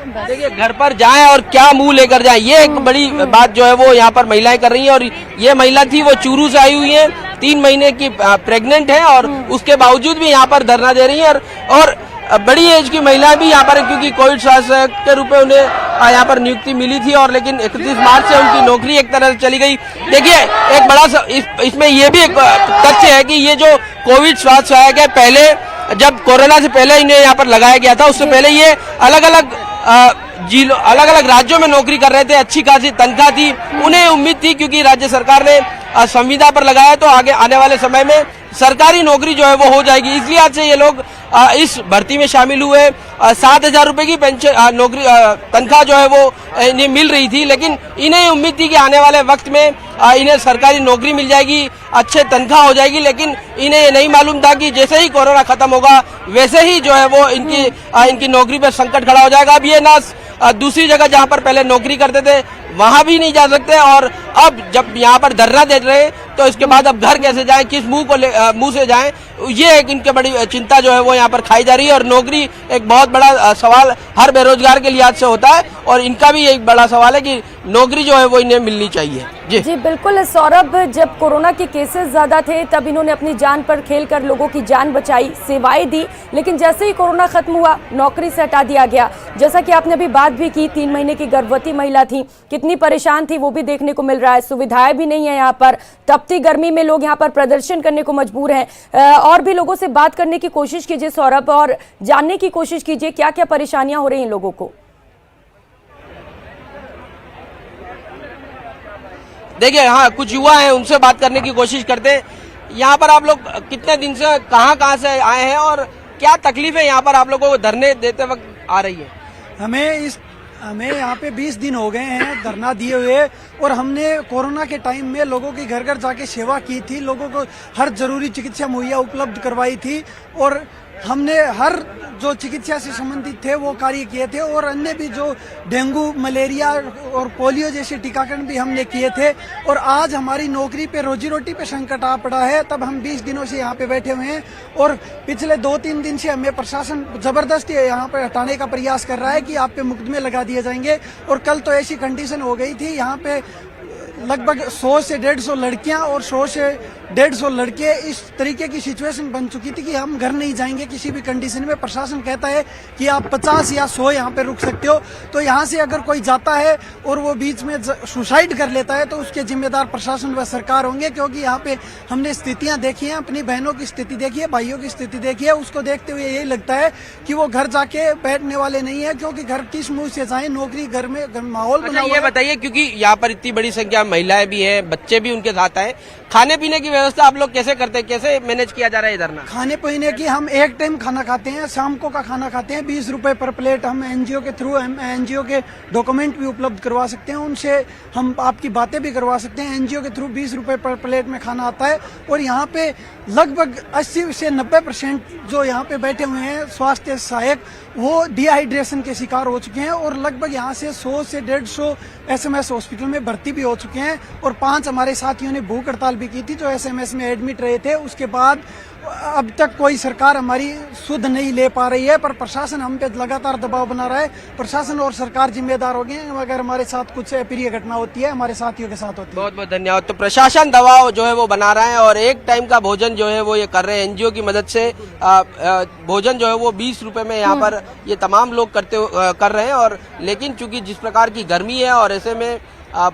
Speaker 4: देखिए घर पर जाएं और क्या मुंह लेकर जाएं, ये एक बड़ी बात जो है वो यहाँ पर महिलाएं कर रही हैं। और ये महिला थी वो चूरू से आई हुई है, 3 महीने की प्रेग्नेंट है और उसके बावजूद भी यहाँ पर धरना दे रही है। और बड़ी एज की महिलाएं भी यहाँ पर, क्योंकि कोविड सहायक के रूप में उन्हें यहाँ पर नियुक्ति मिली थी और लेकिन 31 मार्च से उनकी नौकरी एक तरह से चली गई। देखिए एक बड़ा इसमें ये भी एक तथ्य है कि ये जो कोविड स्वास्थ्य सहायक है, पहले जब कोरोना से पहले इन्हें यहाँ पर लगाया गया था, उससे पहले ये अलग अलग राज्यों में नौकरी कर रहे थे, अच्छी खासी तनख्वाह थी। उन्हें उम्मीद थी क्योंकि राज्य सरकार ने संविदा पर लगाया तो आगे आने वाले समय में सरकारी नौकरी जो है वो हो जाएगी, इसलिए आज से ये लोग इस भर्ती में शामिल हुए। 7,000 रुपए की पेंशन नौकरी तनख्वाह जो है वो इन्हें मिल रही थी, लेकिन इन्हें उम्मीद थी कि आने वाले वक्त में इन्हें सरकारी नौकरी मिल जाएगी, अच्छे तनख्वाह हो जाएगी। लेकिन इन्हें ये नहीं मालूम था कि जैसे ही कोरोना खत्म होगा वैसे ही जो है वो इनकी नौकरी पर संकट खड़ा हो जाएगा। अब ये ना दूसरी जगह जहां पर पहले नौकरी करते थे वहां भी नहीं जा सकते, और अब जब यहाँ पर धरना दे रहे तो इसके बाद अब घर कैसे जाएं, किस मुंह से जाएं, ये एक इनकी बड़ी चिंता जो है वो यहाँ पर खाई जा रही है। और नौकरी एक बहुत बड़ा सवाल हर बेरोजगार के लिहाज से होता है, और इनका भी एक बड़ा सवाल है कि नौकरी जो है वो इन्हें मिलनी चाहिए।
Speaker 1: जी बिल्कुल सौरभ, जब कोरोना के केसेस ज्यादा थे तब इन्होंने अपनी जान पर खेलकर लोगों की जान बचाई, सेवाएं दी, लेकिन जैसे ही कोरोना खत्म हुआ नौकरी से हटा दिया गया। जैसा कि आपने अभी बात भी की, 3 महीने की गर्भवती महिला थी, कितनी परेशान थी वो भी देखने को मिल रहा है। सुविधाएं भी नहीं है यहाँ पर, तपती गर्मी में लोग यहाँ पर प्रदर्शन करने को मजबूर हैं। और भी लोगों से बात करने की कोशिश कीजिए सौरभ, और जानने की कोशिश कीजिए क्या क्या परेशानियां हो रही हैं लोगों को।
Speaker 4: देखिए हाँ, कुछ युवा हैं, उनसे बात करने की कोशिश करते हैं। यहाँ पर आप लोग कितने दिन से कहाँ से आए हैं और क्या तकलीफें यहाँ पर आप लोगों को धरने देते वक्त आ रही है?
Speaker 12: हमें यहाँ पे 20 दिन हो गए हैं धरना दिए हुए, और हमने कोरोना के टाइम में लोगों की घर घर जाके सेवा की थी, लोगों को हर जरूरी चिकित्सा मुहैया उपलब्ध करवाई थी, और हमने हर जो चिकित्सा से संबंधित थे वो कार्य किए थे, और अन्य भी जो डेंगू, मलेरिया और पोलियो जैसे टीकाकरण भी हमने किए थे। और आज हमारी नौकरी पे, रोजी रोटी पे संकट आ पड़ा है, तब हम 20 दिनों से यहाँ पे बैठे हुए हैं। और पिछले 2-3 दिन से हमें प्रशासन जबरदस्ती यहाँ पे हटाने का प्रयास कर रहा है कि आप पे मुकदमे लगा दिए जाएंगे। और कल तो ऐसी कंडीशन हो गई थी, यहाँ पे लगभग 100 से 150 लड़कियां और 100 से 150 लड़के, इस तरीके की सिचुएशन बन चुकी थी कि हम घर नहीं जाएंगे किसी भी कंडीशन में। प्रशासन कहता है कि आप 50 या 100 यहाँ पे रुक सकते हो। तो यहाँ से अगर कोई जाता है और वो बीच में सुसाइड कर लेता है तो उसके जिम्मेदार प्रशासन व सरकार होंगे, क्योंकि यहाँ पे हमने स्थितियां देखी हैं, अपनी बहनों की स्थिति देखी है, भाइयों की स्थिति देखी है। उसको देखते हुए यही लगता है कि वो घर जाके बैठने वाले नहीं है, क्योंकि घर किस मुंह से जाए, नौकरी घर में माहौल बना हुआ है।
Speaker 4: ये बताइए, क्योंकि यहाँ पर इतनी बड़ी संख्या महिलाएं भी हैं, बच्चे भी उनके साथ आए, खाने पीने की व्यवस्था आप लोग कैसे करते हैं, कैसे मैनेज किया जा रहा है इधर ना?
Speaker 12: खाने पीने की हम एक टाइम खाना खाते हैं, शाम को का खाना खाते हैं, 20 रुपए पर प्लेट। हम एनजीओ के थ्रू, एनजीओ के डॉक्यूमेंट भी उपलब्ध करवा सकते हैं, उनसे हम आपकी बातें भी करवा सकते हैं। एनजीओ के थ्रू 20 रुपए पर प्लेट में खाना आता है। और यहाँ पे लगभग 80 से 90% जो यहाँ पे बैठे हुए हैं स्वास्थ्य सहायक, वो डिहाइड्रेशन के शिकार हो चुके हैं। और लगभग यहाँ से 100 से 150 SMS हॉस्पिटल में भर्ती भी हो चुके हैं। और 5 हमारे साथियों ने भूख हड़ताल भी की थी जो SMS में एडमिट रहे थे। उसके बाद अब तक कोई सरकार हमारी सुध नहीं ले पा रही है, पर प्रशासन हम पे लगातार दबाव बना रहा है। प्रशासन और सरकार जिम्मेदार हो गए, अगर हमारे साथ कुछ अप्रिय घटना होती है हमारे साथियों के साथ होती है।
Speaker 4: बहुत बहुत धन्यवाद। तो प्रशासन दबाव जो है वो बना रहा है और एक टाइम का भोजन जो है वो ये कर रहे हैं एनजीओ की मदद से। भोजन जो है वो 20 रुपए में यहाँ पर ये तमाम लोग कर रहे हैं। और लेकिन चूंकि जिस प्रकार की गर्मी है और ऐसे में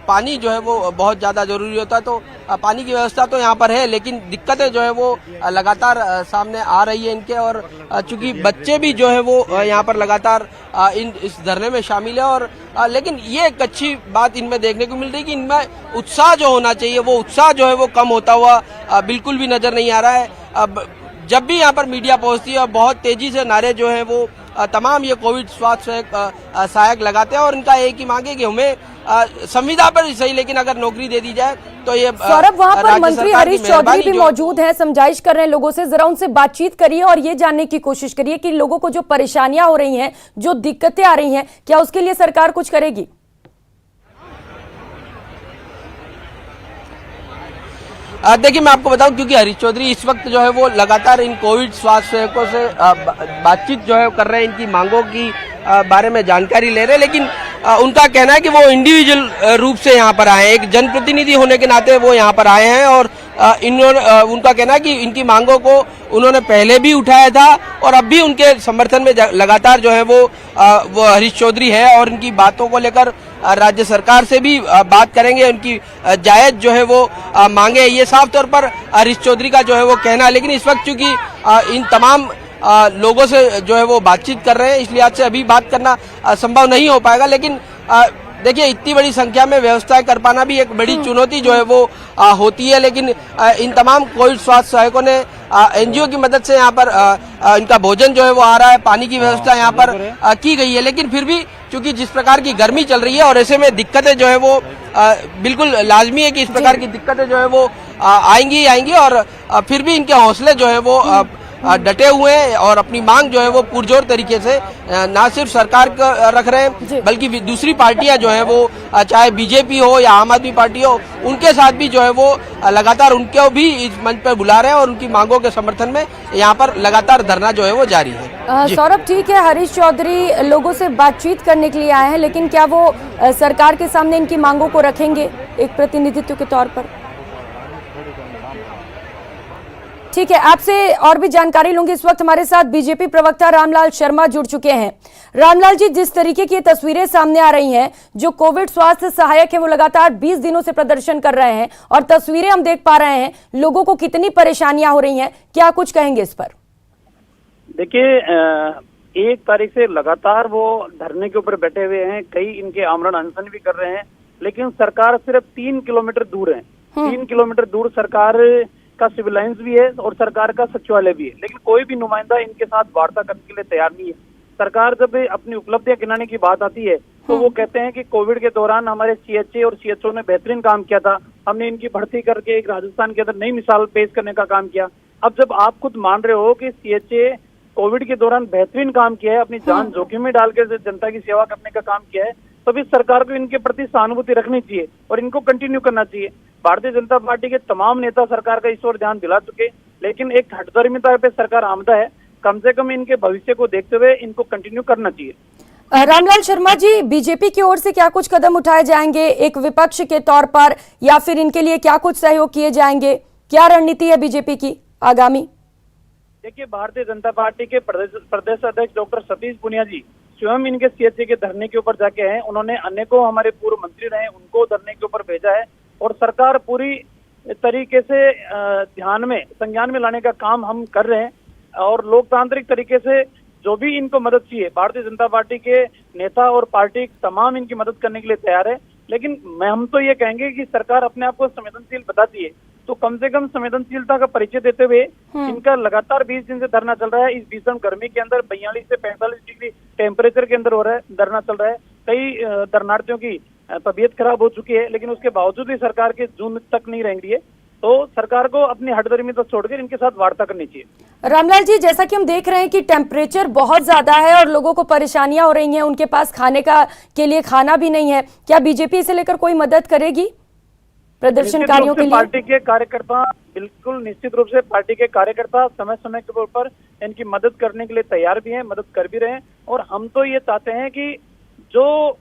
Speaker 4: पानी जो है वो बहुत ज्यादा जरूरी होता है, तो पानी की व्यवस्था तो यहाँ पर है, लेकिन दिक्कतें जो है वो लगातार सामने आ रही है इनके। और चूंकि बच्चे भी जो है वो यहाँ पर लगातार इस धरने में शामिल है। और लेकिन ये एक अच्छी बात इनमें देखने को मिल रही है कि इनमें उत्साह जो होना चाहिए वो उत्साह जो है वो कम होता हुआ बिल्कुल भी नजर नहीं आ रहा है। जब भी यहाँ पर मीडिया पहुंचती है बहुत तेजी से नारे जो है वो तमाम ये कोविड स्वास्थ्य सहायक लगाते हैं। और इनका एक ही मांग है कि हमें संविदा पर ही सही, लेकिन अगर नौकरी दे दी जाए तो ये।
Speaker 1: सौरभ, वहाँ पर मंत्री हरीश चौधरी भी मौजूद हैं, समझाइश कर रहे हैं लोगों से। जरा उनसे बातचीत करिए और ये जानने की कोशिश करिए कि लोगों को जो परेशानियां हो रही हैं, जो दिक्कतें आ रही हैं, क्या उसके लिए सरकार कुछ करेगी?
Speaker 4: देखिए, मैं आपको बताऊं, क्योंकि हरीश चौधरी इस वक्त जो है वो लगातार इन कोविड स्वास्थ्य सेवकों से बातचीत जो है कर रहे हैं, इनकी मांगों की बारे में जानकारी ले रहे हैं। लेकिन उनका कहना है कि वो इंडिविजुअल रूप से यहाँ पर आए हैं, एक जनप्रतिनिधि होने के नाते वो यहाँ पर आए हैं। और उनका कहना है कि इनकी मांगों को उन्होंने पहले भी उठाया था और अब भी उनके समर्थन में लगातार जो है वो हरीश चौधरी है। और इनकी बातों को लेकर राज्य सरकार से भी बात करेंगे, उनकी जायज जो है वो मांगे, ये साफ तौर पर हरीश चौधरी का जो है वो कहना है। लेकिन इस वक्त चूंकि इन तमाम लोगों से जो है वो बातचीत कर रहे हैं, इसलिए आज से अभी बात करना संभव नहीं हो पाएगा। लेकिन देखिए, इतनी बड़ी संख्या में व्यवस्थाएं कर पाना भी एक बड़ी चुनौती जो है वो होती है। लेकिन इन तमाम कोविड स्वास्थ्य सहायकों ने एनजीओ की मदद से यहाँ पर इनका भोजन जो है वो आ रहा है, पानी की व्यवस्था यहाँ पर की गई है। लेकिन फिर भी चूंकि जिस प्रकार की गर्मी चल रही है और ऐसे में दिक्कतें जो है वो बिल्कुल लाजमी है कि इस प्रकार की दिक्कतें जो है वो आएंगी। और फिर भी इनके हौसले जो है वो डटे हुए हैं और अपनी मांग जो है वो पुरजोर तरीके से ना सिर्फ सरकार का रख रहे हैं, बल्कि दूसरी पार्टियां जो है वो चाहे बीजेपी हो या आम आदमी पार्टी हो, उनके साथ भी जो है वो लगातार उनको भी इस मंच पर बुला रहे हैं और उनकी मांगों के समर्थन में यहाँ पर लगातार धरना जो है वो जारी है।
Speaker 1: सौरभ, ठीक है, हरीश चौधरी लोगों से बातचीत करने के लिए आए हैं, लेकिन क्या वो सरकार के सामने इनकी मांगों को रखेंगे एक प्रतिनिधित्व के तौर पर? ठीक है, आपसे और भी जानकारी लूंगी। इस वक्त हमारे साथ बीजेपी प्रवक्ता रामलाल शर्मा जुड़ चुके हैं। रामलाल जी, जिस तरीके की तस्वीरें सामने आ रही हैं, जो कोविड स्वास्थ्य सहायक है वो लगातार 20 दिनों से प्रदर्शन कर रहे हैं और तस्वीरें हम देख पा रहे हैं, लोगों को कितनी परेशानियां हो रही हैं, क्या कुछ कहेंगे इस पर?
Speaker 13: देखिए, 1 तारीख से लगातार वो धरने के ऊपर बैठे हुए हैं, कई इनके आमरण अनशन भी कर रहे हैं, लेकिन सरकार सिर्फ 3 किलोमीटर दूर है। 3 किलोमीटर दूर सरकार का सिविल लाइंस भी है और सरकार का सचिवालय भी है, लेकिन कोई भी नुमाइंदा इनके साथ वार्ता करने के लिए तैयार नहीं है। सरकार जब अपनी उपलब्धियां गिनाने की बात आती है तो वो कहते हैं कि कोविड के दौरान हमारे सीएचए और सीएचओ ने बेहतरीन काम किया था, हमने इनकी भर्ती करके एक राजस्थान के अंदर नई मिसाल पेश करने का काम किया। अब जब आप खुद मान रहे हो कि सीएचए कोविड के दौरान बेहतरीन काम किया है, अपनी जान जोखिम में डाल के जनता की सेवा करने का काम किया है, तो भी सरकार को इनके प्रति सहानुभूति रखनी चाहिए और इनको कंटिन्यू करना चाहिए। भारतीय जनता पार्टी के तमाम नेता सरकार का इस ओर ध्यान दिला चुके, लेकिन एक हठधर्मिता पे सरकार आमदा है। कम से कम इनके भविष्य को देखते हुए इनको कंटिन्यू करना चाहिए।
Speaker 1: रामलाल शर्मा जी, बीजेपी की ओर से क्या कुछ कदम उठाए जाएंगे एक विपक्ष के तौर पर, या फिर इनके लिए क्या कुछ सहयोग किए जाएंगे? क्या रणनीति है बीजेपी की आगामी?
Speaker 13: देखिए, भारतीय जनता पार्टी के प्रदेश अध्यक्ष डॉक्टर सतीश पूनिया जी स्वयं इनके सीएचसी के धरने के ऊपर जाके हैं। उन्होंने अनेकों हमारे पूर्व मंत्री रहे, उनको धरने के ऊपर भेजा है और सरकार पूरी तरीके से ध्यान में संज्ञान में लाने का काम हम कर रहे हैं और लोकतांत्रिक तरीके से जो भी इनको मदद चाहिए, भारतीय जनता पार्टी के नेता और पार्टी तमाम इनकी मदद करने के लिए तैयार है। लेकिन हम तो ये कहेंगे कि सरकार अपने आप को संवेदनशील बताती है, तो कम से कम संवेदनशीलता का परिचय देते हुए इनका लगातार 20 दिन से धरना चल रहा है। इस भीषण गर्मी के अंदर 42 से 45 डिग्री टेम्परेचर के अंदर हो रहा है, धरना चल रहा है। कई धरनार्थियों की तबीयत खराब हो चुकी है, लेकिन उसके बावजूद भी सरकार के जून तक नहीं रहेंगी है, तो सरकार को अपनी हठधर्मिता छोड़कर इनके साथ वार्ता करनी चाहिए।
Speaker 1: रामलाल जी, जैसा कि हम देख रहे हैं कि टेम्परेचर बहुत ज्यादा है और लोगों को परेशानियां हो रही हैं, उनके पास खाने के लिए खाना भी नहीं है, क्या बीजेपी इसे लेकर कोई मदद करेगी प्रदर्शनकारियों के लिए?
Speaker 13: पार्टी के कार्यकर्ता बिल्कुल निश्चित रूप से पार्टी के कार्यकर्ता समय समय के ऊपर इनकी मदद करने के लिए तैयार भी हैं, मदद कर भी रहे हैं। और हम तो ये चाहते हैं कि जो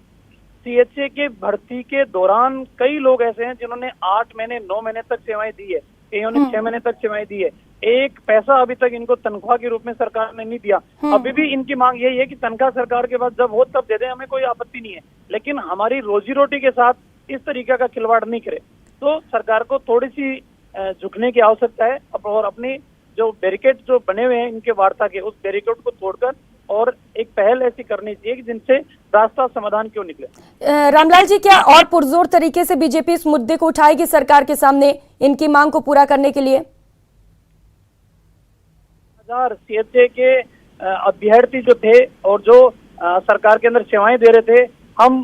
Speaker 13: सीएचए के भर्ती के दौरान कई लोग ऐसे हैं जिन्होंने 8 महीने 9 महीने तक सेवाएं दी है, कईयों ने 6 महीने तक सेवाएं दी है, एक पैसा अभी तक इनको तनख्वाह के रूप में सरकार ने नहीं दिया। अभी भी इनकी मांग यही है कि तनख्वाह सरकार के पास जब हो तब दे दें, हमें कोई आपत्ति नहीं है, लेकिन हमारी रोजी रोटी के साथ इस तरीके का खिलवाड़ नहीं करे। तो सरकार को थोड़ी सी झुकने की आवश्यकता है और अपनी जो बैरिकेड जो बने हुए हैं इनके वार्ता के, उस बैरिकेड को तोड़कर और एक पहल ऐसी करनी चाहिए कि जिनसे रास्ता समाधान क्यों निकले।
Speaker 1: रामलाल जी, क्या और पुरजोर तरीके से बीजेपी इस मुद्दे को उठाएगी सरकार के सामने इनकी मांग को पूरा करने के लिए?
Speaker 13: सीएचए के अभ्यर्थी जो थे और जो सरकार के अंदर सेवाएं दे रहे थे, हम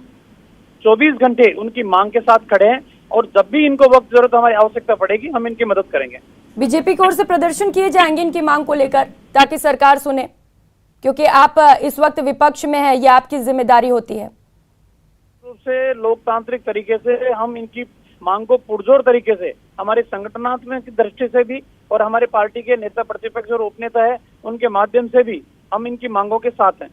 Speaker 13: 24 घंटे उनकी मांग के साथ खड़े हैं और जब भी इनको वक्त जरूरत हमारी आवश्यकता पड़ेगी हम इनकी मदद करेंगे।
Speaker 1: बीजेपी की ओर से प्रदर्शन किए जाएंगे इनकी मांग को लेकर ताकि सरकार सुने, क्योंकि आप इस वक्त विपक्ष में है, यह आपकी जिम्मेदारी होती है।
Speaker 13: रूप से लोकतांत्रिक तरीके से हम इनकी मांग को पुरजोर तरीके से हमारे संगठनात्मक दृष्टि से भी और हमारे पार्टी के नेता प्रतिपक्ष और उपनेता है उनके माध्यम से भी हम इनकी मांगों के साथ हैं।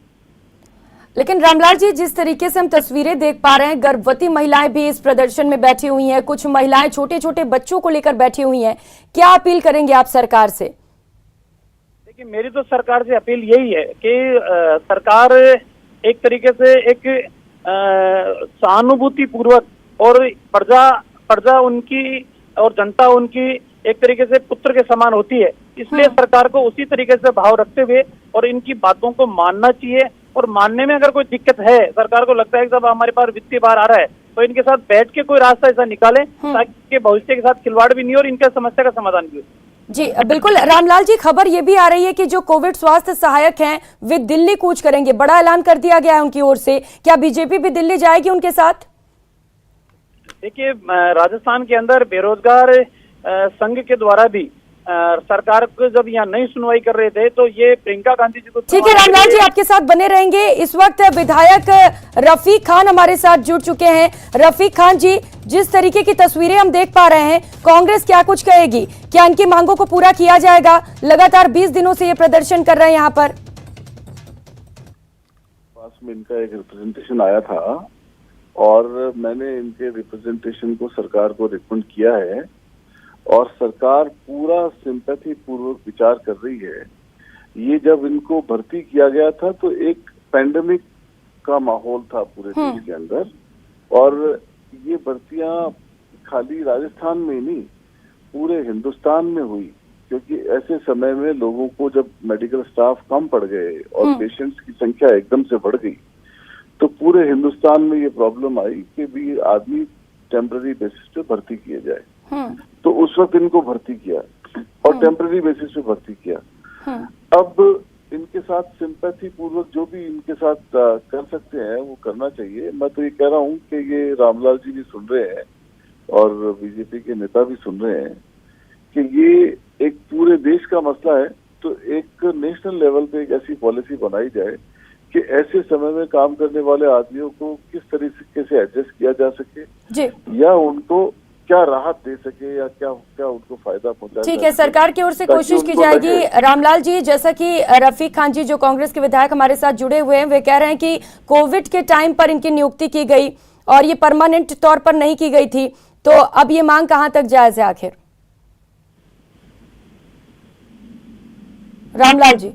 Speaker 1: लेकिन रामलाल जी, जिस तरीके से हम तस्वीरें देख पा रहे हैं, गर्भवती महिलाएं भी इस प्रदर्शन में बैठी हुई हैं, कुछ महिलाएं छोटे छोटे बच्चों को लेकर बैठी हुई हैं, क्या अपील करेंगे आप सरकार से?
Speaker 13: देखिए, मेरी तो सरकार से अपील यही है कि सरकार एक तरीके से एक सहानुभूति पूर्वक और प्रजा उनकी और जनता उनकी एक तरीके से पुत्र के समान होती है, इसलिए सरकार को उसी तरीके से भाव रखते हुए और इनकी बातों को मानना चाहिए। और मानने में अगर कोई दिक्कत है, सरकार को लगता है कि जब हमारे पास वित्तीय भार आ रहा है तो इनके साथ बैठ के कोई रास्ता ऐसा निकाले ताकि भविष्य के साथ खिलवाड़ भी नहीं हो और इनके समस्या का समाधान भी हो।
Speaker 1: जी बिल्कुल। रामलाल जी, खबर ये भी आ रही है कि जो कोविड स्वास्थ्य सहायक हैं वे दिल्ली कूच करेंगे, बड़ा ऐलान कर दिया गया है उनकी ओर से, क्या बीजेपी भी दिल्ली जाएगी उनके साथ?
Speaker 13: देखिए, राजस्थान के अंदर बेरोजगार संघ के द्वारा भी सरकार को जब यहाँ नहीं सुनवाई कर रहे थे तो ये प्रियंका गांधी जी को।
Speaker 1: ठीक है रामलाल जी, आपके साथ बने रहेंगे। इस वक्त विधायक रफीक खान हमारे साथ जुड़ चुके हैं। रफीक खान जी, जिस तरीके की तस्वीरें हम देख पा रहे हैं, कांग्रेस क्या कुछ कहेगी? क्या इनकी मांगों को पूरा किया जाएगा? लगातार 20 दिनों से ये प्रदर्शन कर रहे हैं यहाँ पर।
Speaker 8: पास में इनका एक रिप्रेजेंटेशन आया था और मैंने इनके रिप्रेजेंटेशन को सरकार को रिकमेंड किया है और सरकार पूरा सिंपैथी पूर्वक विचार कर रही है। ये जब इनको भर्ती किया गया था तो एक पैंडेमिक का माहौल था पूरे देश के अंदर और ये भर्तियां खाली राजस्थान में नहीं पूरे हिंदुस्तान में हुई, क्योंकि ऐसे समय में लोगों को जब मेडिकल स्टाफ कम पड़ गए और पेशेंट्स की संख्या एकदम से बढ़ गई तो पूरे हिंदुस्तान में ये प्रॉब्लम आई कि भी आदमी टेम्पररी बेसिस पे भर्ती किए जाए। तो उस वक्त इनको भर्ती किया और टेम्पररी बेसिस पे भर्ती किया। अब इनके साथ सिंपैथी पूर्वक जो भी इनके साथ कर सकते हैं वो करना चाहिए। मैं तो ये कह रहा हूँ कि ये रामलाल जी भी सुन रहे हैं और बीजेपी के नेता भी सुन रहे हैं कि ये एक पूरे देश का मसला है तो एक नेशनल लेवल पे एक ऐसी पॉलिसी बनाई जाए कि ऐसे समय में काम करने वाले आदमियों को किस तरीके से एडजस्ट किया जा सके
Speaker 1: जी,
Speaker 8: या उनको क्या राहत दे सके या क्या क्या उनको फायदा पहुंचा।
Speaker 1: ठीक है, सरकार की ओर से कोशिश की जाएगी। रामलाल जी, जैसा कि रफीक खान जी जो कांग्रेस के विधायक हमारे साथ जुड़े हुए हैं, वे कह रहे हैं कि कोविड के टाइम पर इनकी नियुक्ति की गई और ये परमानेंट तौर पर नहीं की गई थी, तो अब ये मांग कहां तक जायज है आखिर? रामलाल जी।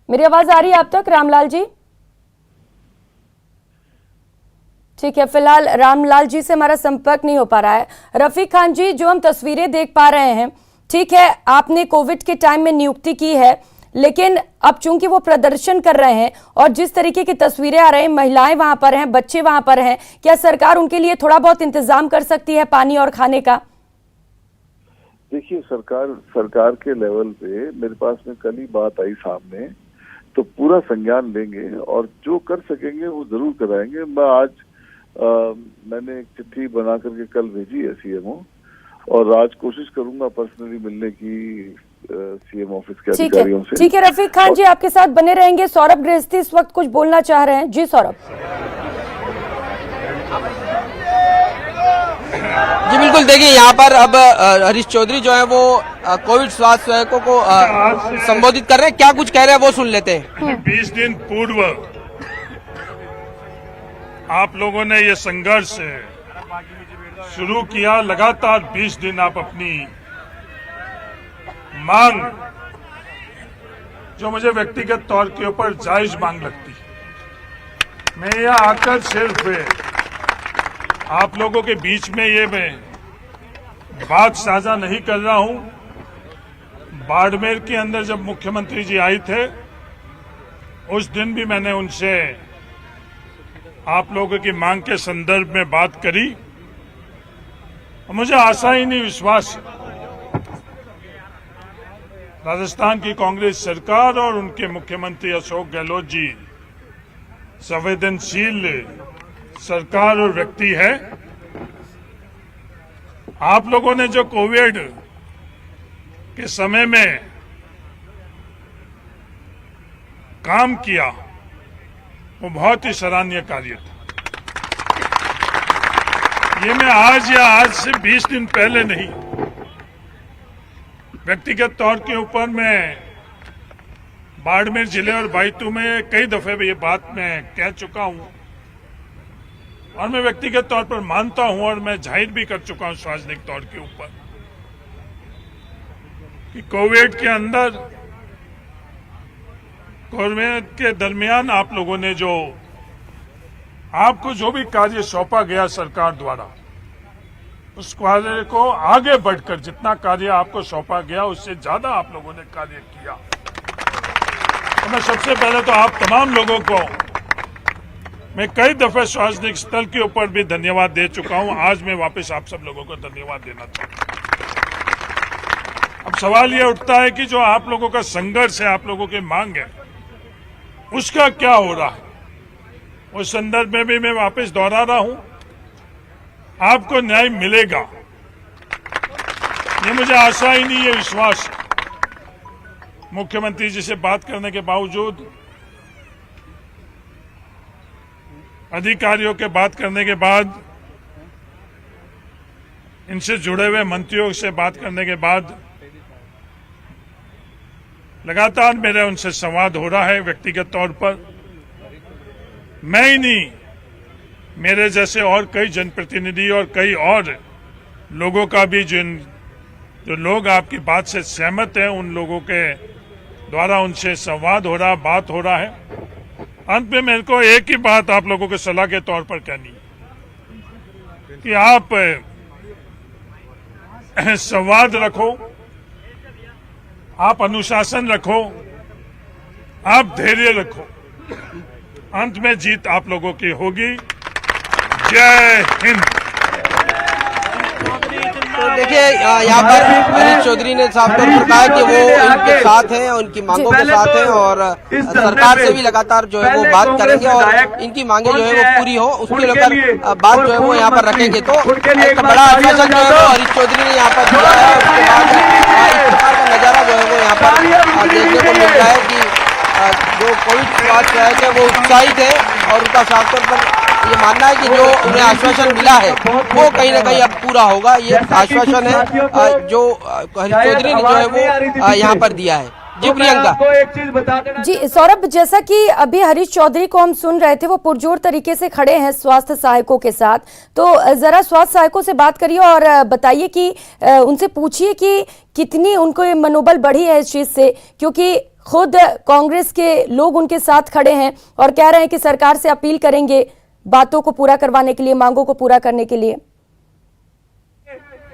Speaker 1: मेरी आवाज आ रही है आप तक रामलाल जी? ठीक है, फिलहाल रामलाल जी से हमारा संपर्क नहीं हो पा रहा है। रफीक खान जी, जो हम तस्वीरें देख पा रहे हैं, ठीक है, आपने कोविड के टाइम में नियुक्ति की है, लेकिन अब चूंकि वो प्रदर्शन कर रहे हैं और जिस तरीके की तस्वीरें आ रही हैं, महिलाएं वहां पर हैं, बच्चे वहां पर हैं, क्या सरकार उनके लिए थोड़ा बहुत इंतजाम कर सकती है पानी और खाने का?
Speaker 8: देखिए, सरकार के लेवल पे मेरे पास में कल ही बात आई सामने, तो पूरा संज्ञान लेंगे और जो कर सकेंगे वो जरूर कराएंगे। मैं आज मैंने एक चिट्ठी बना करके कल भेजी है सीएमओ, और आज कोशिश करूंगा पर्सनली मिलने की सीएम ऑफिस के अधिकारियों से।
Speaker 1: ठीक है रफीक खान जी, आपके साथ बने रहेंगे। सौरभ गृहस्थी इस वक्त कुछ बोलना चाह रहे हैं। जी सौरभ।
Speaker 4: जी बिल्कुल, देखिए यहाँ पर अब हरीश चौधरी जो है वो कोविड स्वास्थ्य सहायकों को संबोधित कर रहे हैं। क्या कुछ कह रहे हैं वो सुन लेते हैं।
Speaker 7: 20 दिन पूर्व आप लोगों ने ये संघर्ष शुरू किया, लगातार 20 दिन आप अपनी मांग, जो मुझे व्यक्तिगत तौर के ऊपर जायज मांग लगती है, मैं यहाँ आकर सिर्फ आप लोगों के बीच में ये मैं बात साझा नहीं कर रहा हूं। बाड़मेर के अंदर जब मुख्यमंत्री जी आए थे, उस दिन भी मैंने उनसे आप लोगों की मांग के संदर्भ में बात करी। मुझे आशा ही नहीं, विश्वास, राजस्थान की कांग्रेस सरकार और उनके मुख्यमंत्री अशोक गहलोत जी संवेदनशील सरकार और व्यक्ति है। आप लोगों ने जो कोविड के समय में काम किया वो बहुत ही सराहनीय कार्य था। ये मैं आज या आज से 20 दिन पहले नहीं, व्यक्तिगत तौर के ऊपर मैं बाड़मेर जिले और बायतू में कई दफे ये बात मैं कह चुका हूं और मैं व्यक्तिगत तौर पर मानता हूं और मैं जाहिर भी कर चुका हूं सार्वजनिक तौर के ऊपर कि कोविड के अंदर, कोविड के दरमियान आप लोगों ने जो आपको जो भी कार्य सौंपा गया सरकार द्वारा, उस कार्य को आगे बढ़कर जितना कार्य आपको सौंपा गया उससे ज्यादा आप लोगों ने कार्य किया। तो मैं सबसे पहले तो आप तमाम लोगों को मैं कई दफे सार्वजनिक स्थल के ऊपर भी धन्यवाद दे चुका हूं। आज मैं वापस आप सब लोगों को धन्यवाद देना चाहता हूं। अब सवाल यह उठता है कि जो आप लोगों का संघर्ष है, आप लोगों की मांग है, उसका क्या हो रहा है। उस संदर्भ में भी मैं वापस दोहरा रहा हूं, आपको न्याय मिलेगा, ये मुझे आशा ही नहीं, ये विश्वास। मुख्यमंत्री जी से बात करने के बावजूद, अधिकारियों के बात करने के बाद, इनसे जुड़े हुए मंत्रियों से बात करने के बाद लगातार मेरे उनसे संवाद हो रहा है व्यक्तिगत तौर पर। मैं ही नहीं, मेरे जैसे और कई जनप्रतिनिधि और कई और लोगों का भी, जो लोग आपकी बात से सहमत हैं, उन लोगों के द्वारा उनसे संवाद हो रहा, बात हो रहा है। अंत में मेरे को एक ही बात आप लोगों के सलाह के तौर पर कहनी है कि आप संवाद रखो, आप अनुशासन रखो, आप धैर्य रखो, अंत में जीत आप लोगों की होगी। जय हिंद।
Speaker 4: देखिए यहाँ पर हरीश चौधरी ने साफ तौर पर कहा कि वो इनके साथ हैं, उनकी मांगों के साथ हैं और सरकार से भी लगातार जो है वो बात करेंगे और इनकी मांगे जो है वो पूरी हो उसके लेकर बात जो है वो यहाँ पर रखेंगे। तो एक बड़ा आश्वासन जो है वो हरीश चौधरी ने यहाँ पर दिया है। उसके बाद इस प्रकार का नजारा जो है वो यहाँ पर देखने को मिल रहा है कि जो कोविड स्वास्थ्य सहायक है वो उत्साहित है और उनका साफ तौर पर ये मानना है कि जो उन्हें आश्वासन मिला है वो कहीं ना कहीं अब पूरा होगा। ये आश्वासन है जो हरीश चौधरी ने जो है वो यहाँ पर दिया है। जी प्रियंका।
Speaker 1: जी सौरभ, जैसा कि अभी हरीश चौधरी को हम सुन रहे थे, वो पुरजोर तरीके से खड़े हैं स्वास्थ्य सहायकों के साथ, तो जरा स्वास्थ्य सहायकों से बात करिए और बताइए कि उनसे पूछिए कि कितनी उनको मनोबल बढ़ी है इस चीज से, क्योंकि खुद कांग्रेस के लोग उनके साथ खड़े हैं और कह रहे हैं कि सरकार से अपील करेंगे बातों को पूरा करवाने के लिए, मांगों को पूरा करने के लिए।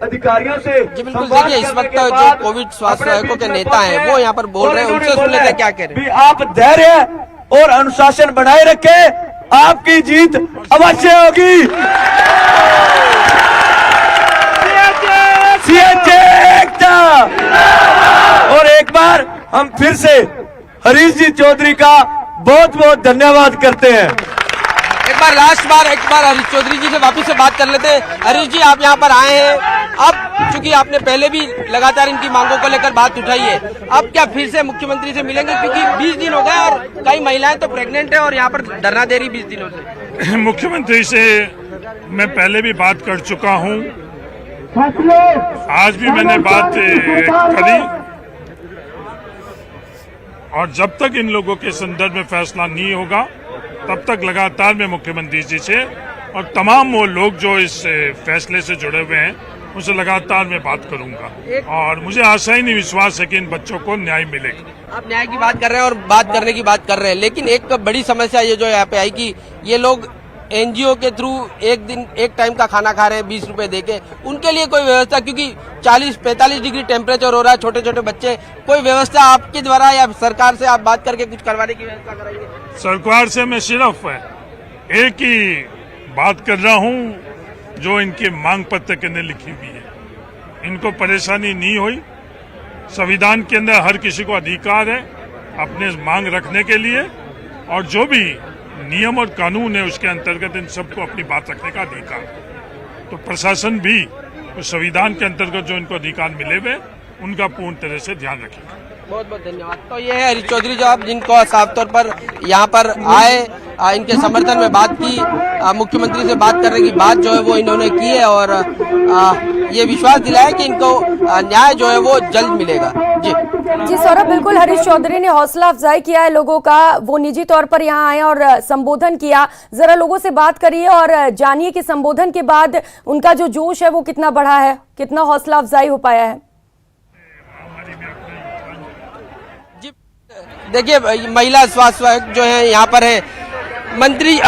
Speaker 14: अधिकारियों से
Speaker 4: जी बिल्कुल, देखिए इस वक्त जो कोविड स्वास्थ्य सहायकों के नेता हैं वो यहाँ पर बोल रहे हैं, उनसे सुन लेते हैं क्या कह रहे हैं।
Speaker 14: आप धैर्य और अनुशासन बनाए रखें, आपकी जीत अवश्य होगी। और एक बार हम फिर से हरीश जी चौधरी का बहुत बहुत धन्यवाद करते हैं।
Speaker 4: एक बार हरीश चौधरी जी से वापिस से बात कर लेते हैं। हरीश जी, आप यहाँ पर आए हैं, अब चूंकि आपने पहले भी लगातार इनकी मांगों को लेकर बात उठाई है, अब क्या फिर से मुख्यमंत्री से मिलेंगे, क्योंकि 20 दिन हो गए और कई महिलाएं तो प्रेग्नेंट है और यहाँ पर धरना दे रही 20 दिनों से।
Speaker 7: मुख्यमंत्री से मैं पहले भी बात कर चुका हूँ, आज भी मैंने बात करी और जब तक इन लोगों के संदर्भ में फैसला नहीं होगा तब तक लगातार मैं मुख्यमंत्री जी से और तमाम वो लोग जो इस फैसले से जुड़े हुए हैं उनसे लगातार मैं बात करूंगा और मुझे आशा ही नहीं विश्वास है कि इन बच्चों को न्याय मिलेगा।
Speaker 4: आप न्याय की बात कर रहे हैं और बात करने की बात कर रहे हैं, लेकिन एक बड़ी समस्या ये जो यहाँ पे आई कि ये लोग एनजीओ के थ्रू एक टाइम का खाना खा रहे हैं 20 रुपए देके, उनके लिए कोई व्यवस्था, क्योंकि 40-45 डिग्री टेम्परेचर हो रहा है, छोटे छोटे बच्चे, कोई व्यवस्था आपके द्वारा या सरकार से आप बात करके कुछ करवाने की व्यवस्था कराएंगे?
Speaker 7: सरकार से मैं सिर्फ एक ही बात कर रहा हूँ जो इनके मांग पत्र के अंदर लिखी हुई है, इनको परेशानी नहीं हुई। संविधान के अंदर हर किसी को अधिकार है अपने मांग रखने के लिए और जो भी नियम और कानून है उसके अंतर्गत इन सबको अपनी बात रखने का अधिकार है। तो प्रशासन भी उस संविधान के अंतर्गत जो इनको अधिकार मिले हुए उनका पूर्ण तरह से ध्यान रखेगा।
Speaker 4: बहुत बहुत धन्यवाद। तो ये है हरीश चौधरी जो आप जिनको साफ तौर पर यहाँ पर आए, इनके समर्थन में बात की, मुख्यमंत्री से बात करने की बात जो है वो इन्होंने की है और ये विश्वास दिलाया कि इनको न्याय जो है वो जल्द मिलेगा।
Speaker 1: जी सौरभ, बिल्कुल हरीश चौधरी ने हौसला अफजाई किया है लोगों का, वो निजी तौर पर यहाँ आए और संबोधन किया। जरा लोगों से बात करिए और जानिए कि संबोधन के बाद उनका जो जोश है वो कितना बढ़ा है, कितना हौसला अफजाई हो पाया है।
Speaker 4: जी देखिए, महिला स्वास्थ्य जो है यहाँ पर है, मंत्री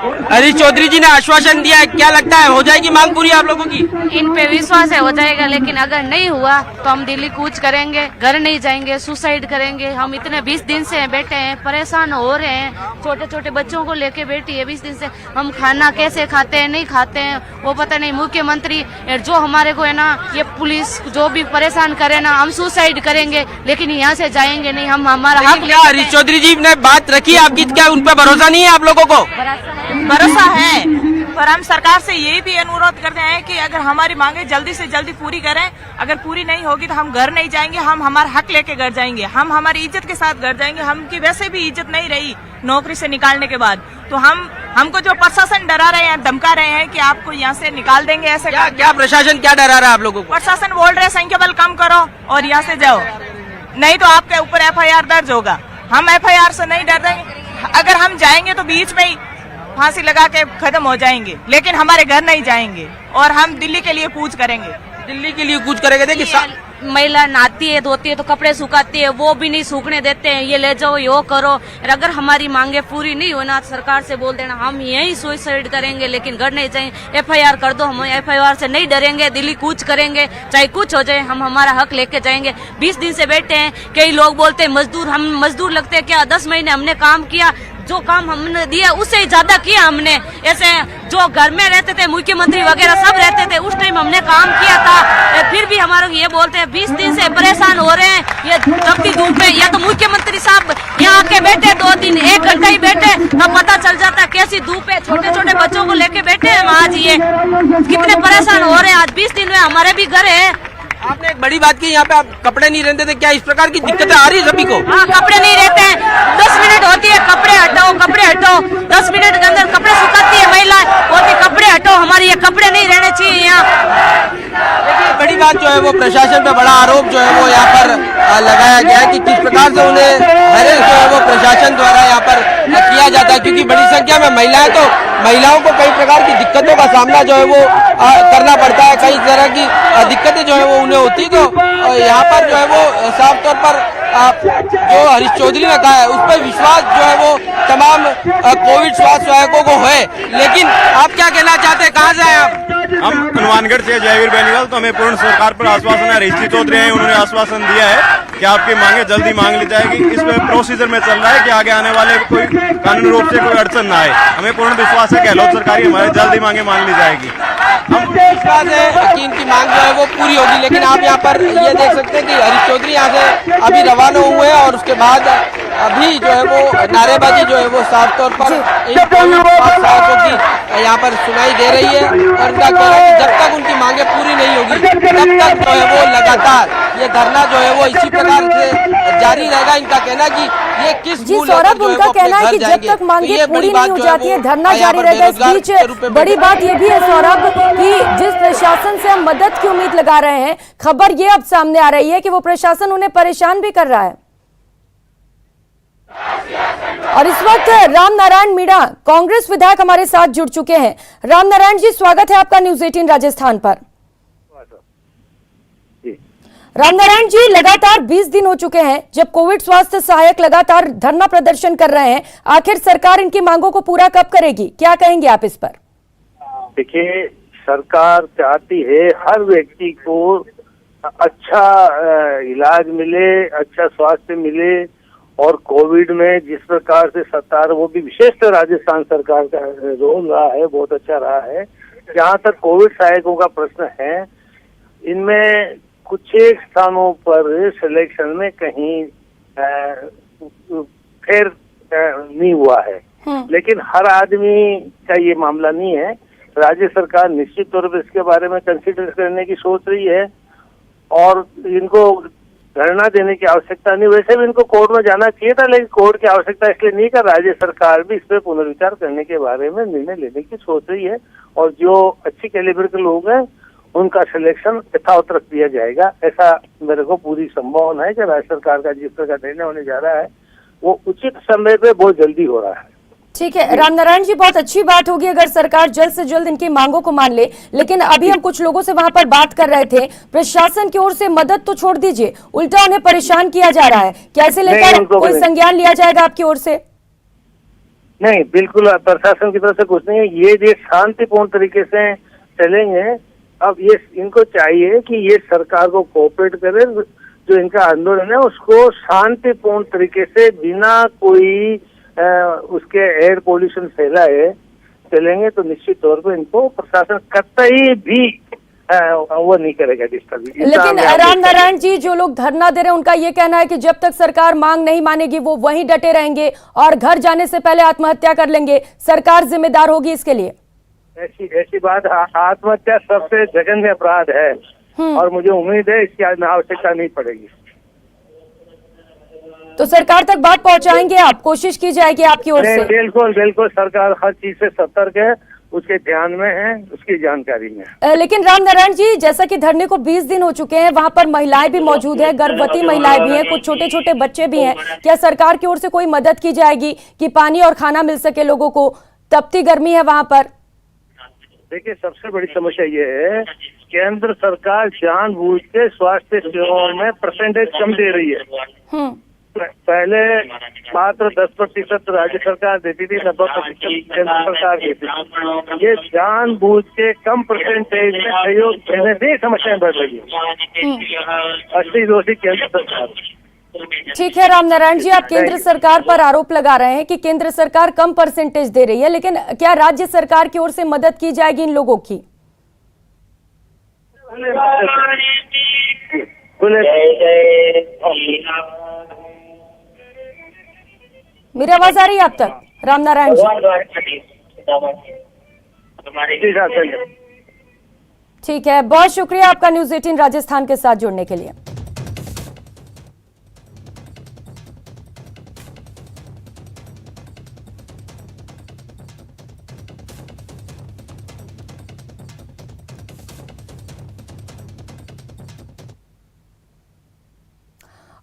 Speaker 4: हरीश चौधरी जी ने आश्वासन दिया है, क्या लगता है हो जाएगी मांग पूरी आप लोगों की?
Speaker 10: इन पे विश्वास है हो जाएगा, लेकिन अगर नहीं हुआ तो हम दिल्ली कूच करेंगे, घर नहीं जाएंगे, सुसाइड करेंगे। हम इतने 20 दिन से बैठे हैं, परेशान हो रहे हैं, छोटे छोटे बच्चों को लेके बैठी है 20 दिन से। हम खाना कैसे खाते हैं, नहीं खाते हैं, वो पता नहीं। मुख्यमंत्री जो हमारे को है ना, ये पुलिस जो भी परेशान करे ना, हम सुसाइड करेंगे लेकिन यहाँ से जाएंगे नहीं। हम हमारा हक।
Speaker 4: क्या हरीश चौधरी जी ने बात रखी आपकी, क्या उन पर भरोसा नहीं है आप लोगों को?
Speaker 15: भरोसा है, पर हम सरकार से ये भी अनुरोध करते हैं कि अगर हमारी मांगे जल्दी से जल्दी पूरी करें। अगर पूरी नहीं होगी तो हम घर नहीं जाएंगे, हम हमारा हक लेके घर जाएंगे, हम हमारी इज्जत के साथ घर जाएंगे। हमकी वैसे भी इज्जत नहीं रही नौकरी से निकालने के बाद, तो हमको जो प्रशासन डरा रहे हैं, धमका रहे हैं कि आपको यहाँ से निकाल देंगे, ऐसे
Speaker 4: क्या प्रशासन क्या डरा रहा है आप लोगों को?
Speaker 15: प्रशासन बोल रहे हैं संख्या बल कम करो और यहाँ से जाओ, नहीं तो आपके ऊपर FIR दर्ज होगा। हम FIR से नहीं डर देंगे, अगर हम जाएंगे तो बीच में ही फांसी लगा के खत्म हो जाएंगे, लेकिन हमारे घर नहीं जाएंगे और हम दिल्ली के लिए कूच करेंगे।
Speaker 4: दिल्ली के लिए कूच करेंगे। देखिए,
Speaker 10: महिला नहाती है, धोती है तो कपड़े सुखाती है, वो भी नहीं सूखने देते हैं। ये ले जाओ, यो करो। और अगर हमारी मांगे पूरी नहीं होना, सरकार से बोल देना हम यही सुसाइड करेंगे, लेकिन घर नहीं जाएंगे। FIR कर दो, हम FIR से नहीं डरेंगे, दिल्ली कूच करेंगे, चाहे कुछ हो जाए, हम हमारा हक लेके जाएंगे। 20 दिन से बैठे हैं। कई लोग बोलते हैं मजदूर, हम मजदूर लगते हैं क्या? 10 महीने हमने काम किया, जो काम हमने दिया उससे ज्यादा किया हमने। ऐसे जो घर में रहते थे मुख्यमंत्री वगैरह सब रहते थे, उस टाइम हमने काम किया था। फिर भी हमारे ये बोलते हैं 20 दिन से परेशान हो रहे हैं ये तपती धूप में। या तो मुख्यमंत्री साहब यहाँ आके बैठे 2 दिन 1 घंटा ही बैठे, तब पता चल जाता कैसी धूप है। छोटे छोटे बच्चों को लेके बैठे हैं आज, ये कितने परेशान हो रहे हैं। आज 20 दिन में हमारे भी घर है।
Speaker 4: आपने एक बड़ी बात की, यहाँ पे आप कपड़े नहीं रहते थे, क्या इस प्रकार की दिक्कतें आ रही है सभी को?
Speaker 10: हाँ, कपड़े नहीं रहते हैं, 10 मिनट होती है कपड़े हटाओ 10 मिनट के अंदर कपड़े सुखाती है महिला, बोलती कपड़े हटाओ, हमारे ये कपड़े नहीं रहने चाहिए यहाँ।
Speaker 4: देखिए बड़ी बात जो है वो प्रशासन पे बड़ा आरोप जो है वो यहाँ पर लगाया गया है कि किस प्रकार से उन्हें हैरेस जो है वो प्रशासन द्वारा यहाँ पर किया जाता है, क्योंकि बड़ी संख्या में महिलाएं, तो महिलाओं को कई प्रकार की दिक्कतों का सामना जो है वो करना पड़ता है, कई तरह की दिक्कतें जो है वो उन्हें होती। तो यहाँ पर जो है वो साफ तौर पर जो हरीश चौधरी ने कहा है उस पर विश्वास जो है वो तमाम कोविड स्वास्थ्य सहायकों को है। लेकिन आप क्या कहना चाहते हैं, कहाँ से आए आप?
Speaker 5: हम हनुमानगढ़ से जयवीर बेनीवाल। तो हमें पूर्ण सरकार पर आश्वासन है, हरीश चौधरी हैं, उन्होंने आश्वासन दिया है कि आपकी मांगे जल्दी मांग ली जाएगी। इसमें प्रोसीजर में चल रहा है कि आगे आने वाले कोई कानूनी रूप से कोई अड़चन ना आए। हमें पूर्ण विश्वास है गहलोत सरकार हमारे जल्दी मांगे मान ली जाएगी।
Speaker 4: हम विश्वास है कि इनकी मांग जो है वो पूरी होगी। लेकिन आप यहाँ पर ये देख सकते हैं कि हरीश चौधरी यहाँ से अभी रवाना हुए हैं और उसके बाद अभी जो है वो नारेबाजी जो है वो साफ तौर पर इन सहायकों की यहाँ पर सुनाई दे रही है। और उनका कहना है कि जब तक उनकी मांगे पूरी नहीं होगी तब तक जो है वो लगातार ये धरना जो है वो इसी प्रकार से जारी रहेगा। इनका कहना कि ये किस
Speaker 1: जी सौरभ, उनका कहना है कि जब तक मांगे पूरी नहीं हो जाती है धरना जारी रहेगा। इस बीच बड़ी बात ये भी है सौरभ कि जिस प्रशासन से हम मदद की उम्मीद लगा रहे हैं, खबर ये अब सामने आ रही है कि वो प्रशासन उन्हें परेशान भी कर रहा है। और इस वक्त राम नारायण मीणा कांग्रेस विधायक हमारे साथ जुड़ चुके हैं। राम नारायण जी, स्वागत है आपका न्यूज 18 राजस्थान पर। राम नारायण जी, लगातार 20 दिन हो चुके हैं जब कोविड स्वास्थ्य सहायक लगातार धरना प्रदर्शन कर रहे हैं। आखिर सरकार इनकी मांगों को पूरा कब करेगी, क्या कहेंगे आप इस पर?
Speaker 13: देखिए, सरकार चाहती है हर व्यक्ति को अच्छा इलाज मिले, अच्छा स्वास्थ्य मिले। और कोविड में जिस प्रकार से सरकार, वो भी विशेषकर राजस्थान सरकार का रोल रहा है, बहुत अच्छा रहा है। जहाँ तक कोविड सहायकों का प्रश्न है, इनमें कुछ एक स्थानों पर सिलेक्शन में कहीं फिर नहीं हुआ है, लेकिन हर आदमी का ये मामला नहीं है। राज्य सरकार निश्चित तौर पर इसके बारे में कंसिडर करने की सोच रही है और इनको धरना देने की आवश्यकता नहीं। वैसे भी इनको कोर्ट में जाना चाहिए था, लेकिन कोर्ट की आवश्यकता इसलिए नहीं कर, राज्य सरकार भी इस पर पुनर्विचार करने के बारे में निर्णय लेने की सोच रही है। और जो अच्छी कैलिबर के लोग हैं उनका सिलेक्शन यथावत रख दिया जाएगा। ऐसा मेरे को पूरी संभावना है कि राज्य सरकार का जिस तरह का निर्णय होने जा रहा है वो उचित समय पे बहुत जल्दी हो रहा है।
Speaker 1: ठीक है राम नारायण जी, बहुत अच्छी बात होगी अगर सरकार जल्द से जल्द इनकी मांगों को मान ले। लेकिन अभी हम कुछ लोगों से वहां पर बात कर रहे थे, प्रशासन की ओर से मदद तो छोड़ दीजिए, उल्टा उन्हें परेशान किया जा रहा है। क्या इसे लेकर कोई संज्ञान लिया जाएगा आपकी ओर से?
Speaker 13: नहीं, बिल्कुल प्रशासन की तरफ से कुछ नहीं है। ये देश शांतिपूर्ण तरीके से चलेंगे। अब ये इनको चाहिए कि ये सरकार को कोऑपरेट करे, जो इनका आंदोलन है उसको शांतिपूर्ण तरीके से बिना कोई उसके एयर पोल्यूशन फैलाए चलेंगे तो निश्चित तौर पर इनको प्रशासन कतई भी वो नहीं करेगा डिस्टर्ब।
Speaker 1: लेकिन राम नारायण जी, जो लोग धरना दे रहे हैं उनका ये कहना है कि जब तक सरकार मांग नहीं मानेगी वो वहीं डटे रहेंगे और घर जाने से पहले आत्महत्या कर लेंगे। सरकार जिम्मेदार होगी इसके लिए।
Speaker 13: ऐसी बात, आत्महत्या सबसे जघन्य अपराध है और मुझे उम्मीद है इसकी आवश्यकता नहीं पड़ेगी।
Speaker 1: तो सरकार तक बात पहुंचाएंगे आप, कोशिश की जाएगी आपकी ओर से?
Speaker 13: बिल्कुल बिल्कुल, सरकार हर चीज से सतर्क है, उसके ध्यान में है, उसकी जानकारी में है।
Speaker 1: लेकिन राम नारायण जी, जैसा कि धरने को 20 दिन हो चुके हैं, वहां पर महिलाएं भी मौजूद हैं, गर्भवती महिलाएं भी हैं, कुछ छोटे छोटे बच्चे भी हैं। क्या सरकार की ओर से कोई मदद की जाएगी कि पानी और खाना मिल सके लोगों को? तपती गर्मी है वहां पर।
Speaker 13: देखिए, सबसे बड़ी समस्या ये है, केंद्र सरकार जानबूझ के स्वास्थ्य सेवाओं में परसेंटेज कम दे रही है। पहले मात्र 10% राज्य सरकार देती थी, 90% केंद्र सरकार देती थी। ये जानबूझ के कम परसेंटेज में सहयोग देने से समस्याएं बढ़ रही है। असली दोषी केंद्र सरकार।
Speaker 1: ठीक है रामनारायण जी, आप केंद्र सरकार पर आरोप लगा रहे हैं कि केंद्र सरकार कम परसेंटेज दे रही है, लेकिन क्या राज्य सरकार की ओर से मदद की जाएगी इन लोगों की? मेरी आवाज आ रही है आप तक रामनारायण जी? ठीक है, बहुत शुक्रिया आपका न्यूज 18 राजस्थान के साथ जुड़ने के लिए।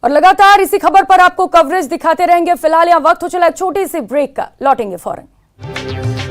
Speaker 1: और लगातार इसी खबर पर आपको कवरेज दिखाते रहेंगे। फिलहाल यहां वक्त हो चला एक छोटी सी ब्रेक का, लौटेंगे फौरन।